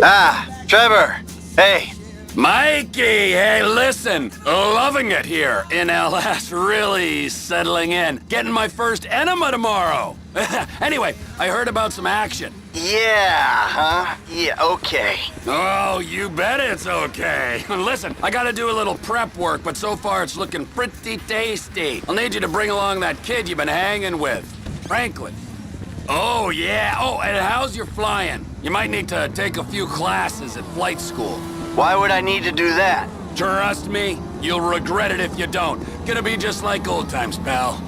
Ah, Trevor. Hey. Mikey, hey, listen. Loving it here in LS. Really settling in. Getting my first enema tomorrow. Anyway, I heard about some action. Yeah, huh? Yeah, okay. Oh, you bet it's okay. Listen, I gotta do a little prep work, but so far it's looking pretty tasty. I'll need you to bring along that kid you've been hanging with, Franklin. Oh, yeah. Oh, and how's your flying? You might need to take a few classes at flight school. Why would I need to do that? Trust me, you'll regret it if you don't. Gonna be just like old times, pal.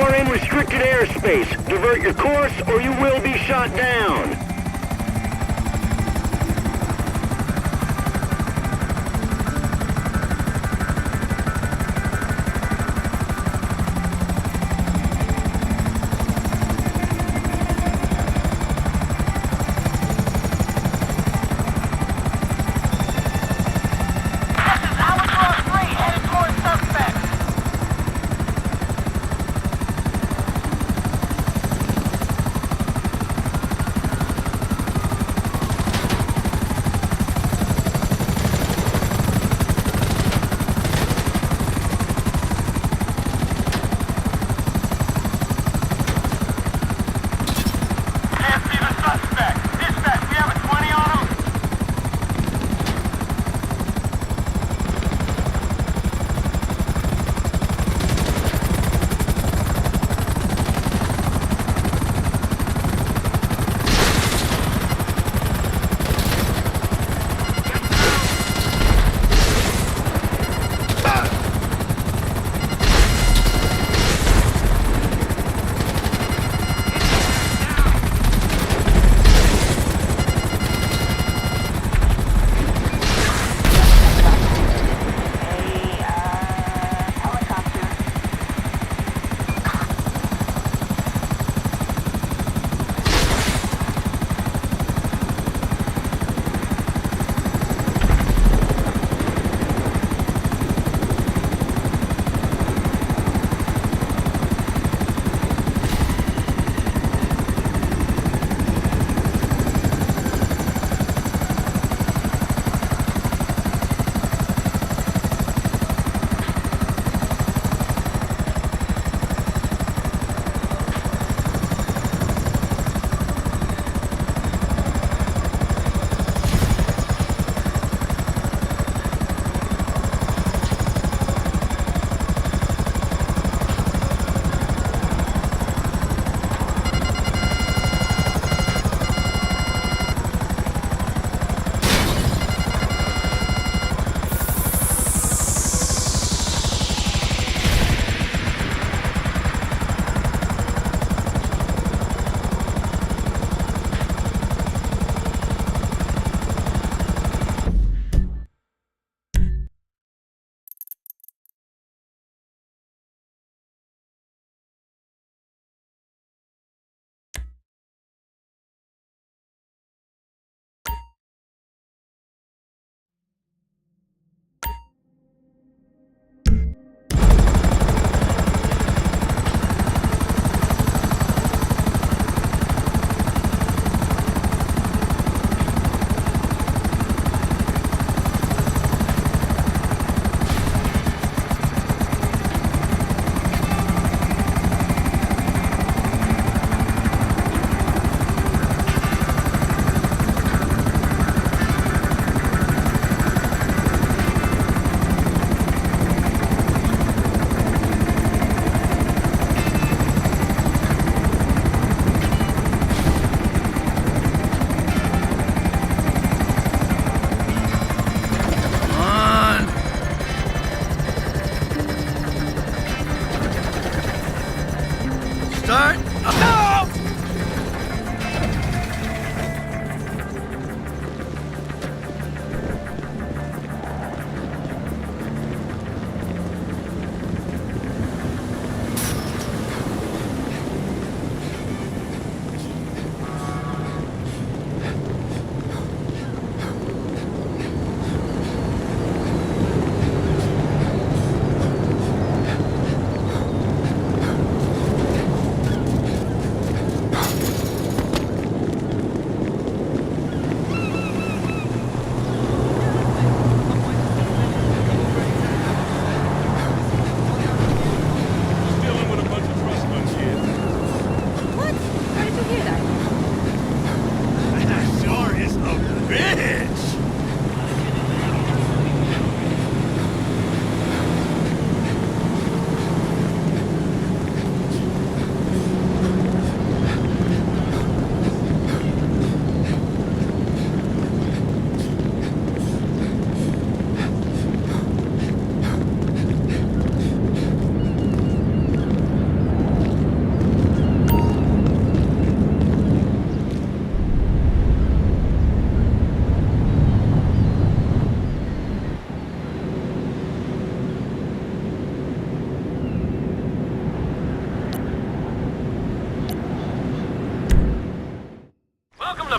are in restricted airspace. Divert your course or you will be shot down.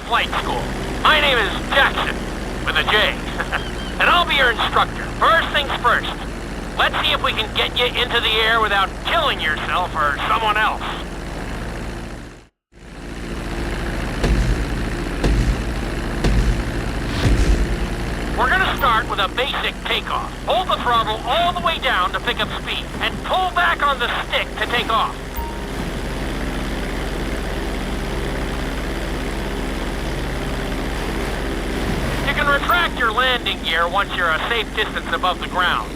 flight school. My name is Jackson, with a J. And I'll be your instructor. First things first. Let's see if we can get you into the air without killing yourself or someone else. We're gonna start with a basic takeoff. Hold the throttle all the way down to pick up speed, and pull back on the stick to take off. You can retract your landing gear once you're a safe distance above the ground.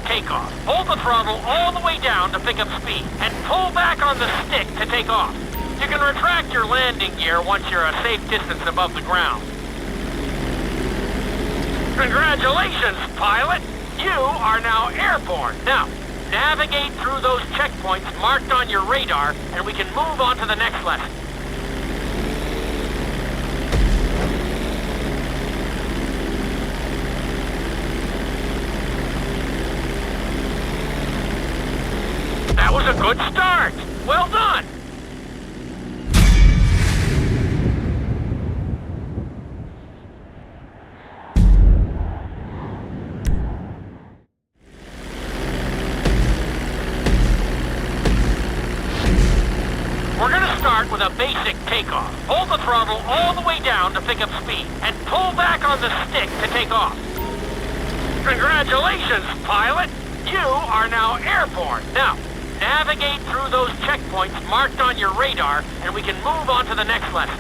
Takeoff. Hold the throttle all the way down to pick up speed, and pull back on the stick to take off. You can retract your landing gear once you're a safe distance above the ground. Congratulations, pilot! You are now airborne. Now, navigate through those checkpoints marked on your radar, and we can move on to the next lesson. That was a good start. Well done. We're gonna start with a basic takeoff. Hold the throttle all the way down to pick up speed, and pull back on the stick to take off. Congratulations, pilot. You are now airborne. Now, navigate through those checkpoints marked on your radar, and we can move on to the next lesson.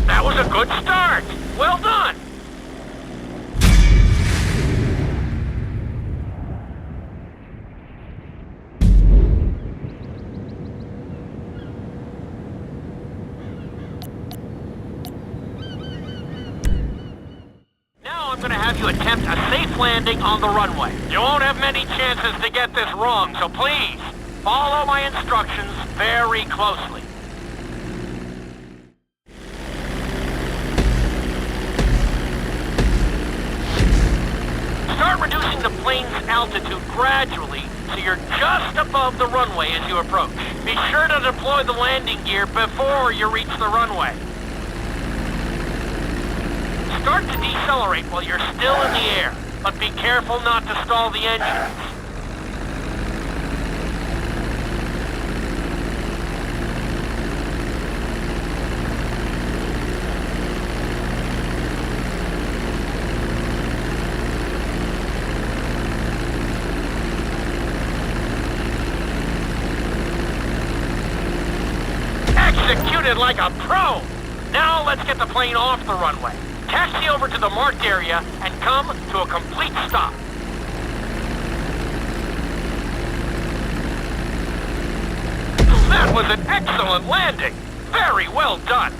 That was a good start. Well done. I'm gonna have you attempt a safe landing on the runway. You won't have many chances to get this wrong, so please, follow my instructions very closely. Start reducing the plane's altitude gradually so you're just above the runway as you approach. Be sure to deploy the landing gear before you reach the runway. Start to decelerate while you're still in the air, but be careful not to stall the engines. Executed like a pro! Now let's get the plane off the runway. Taxi over to the marked area and come to a complete stop. That was an excellent landing. Very well done.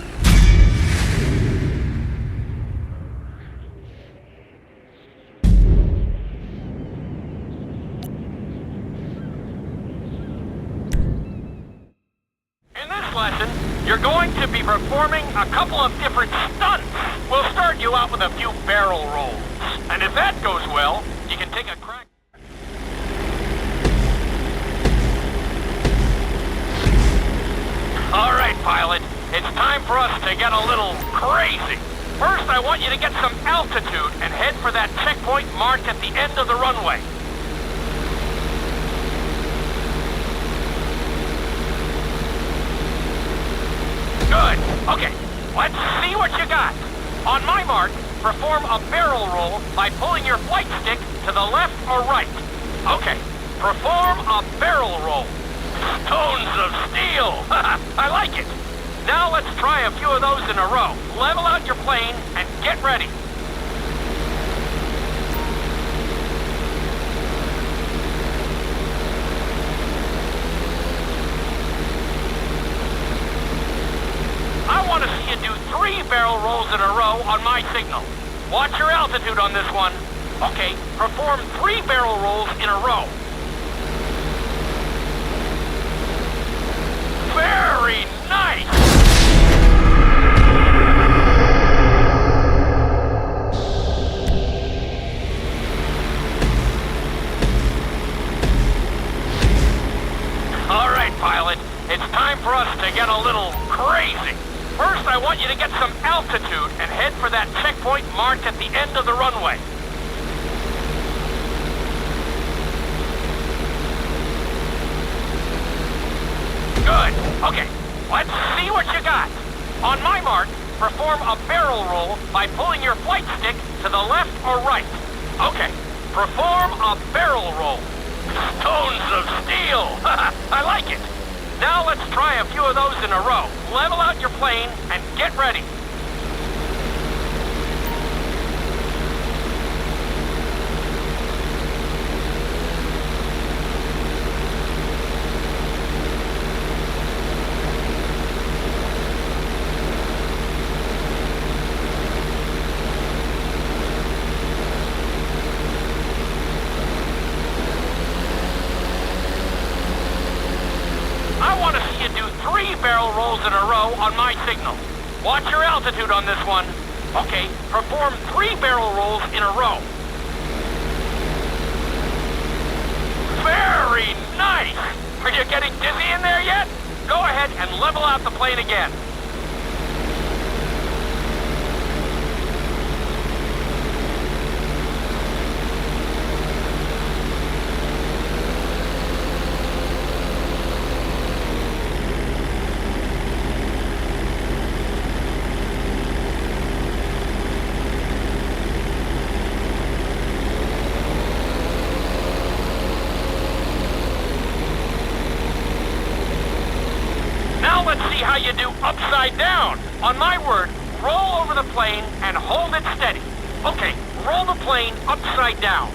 In this lesson, you're going to be performing a couple of different stunts. We'll start you out with a few barrel rolls. And if that goes well, you can take a crack. All right, pilot. It's time for us to get a little crazy. First, I want you to get some altitude and head for that checkpoint marked at the end of the runway. Okay, let's see what you got. On my mark, perform a barrel roll by pulling your flight stick to the left or right. Okay, perform a barrel roll. Stones of steel! I like it. Now let's try a few of those in a row. Level out your plane and get ready. I want to see you do 3 barrel rolls in a row on my signal. Watch your altitude on this one. Okay, perform 3 barrel rolls in a row. Very nice! All right, pilot. It's time for us to get a little crazy. First, I want you to get some altitude and head for that checkpoint marked at the end of the runway. Good. Okay, let's see what you got. On my mark, perform a barrel roll by pulling your flight stick to the left or right. Okay, perform a barrel roll. Stones of steel! I like it. Now let's try a few of those in a row. Level out your plane and get ready. I want to see you do 3 barrel rolls in a row on my signal. Watch your altitude on this one. Okay, perform 3 barrel rolls in a row. Very nice! Are you getting dizzy in there yet? Go ahead and level out the plane again. Now let's see how you do upside down. On my word, roll over the plane and hold it steady. Okay, roll the plane upside down.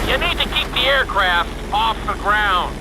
You need to keep the aircraft off the ground.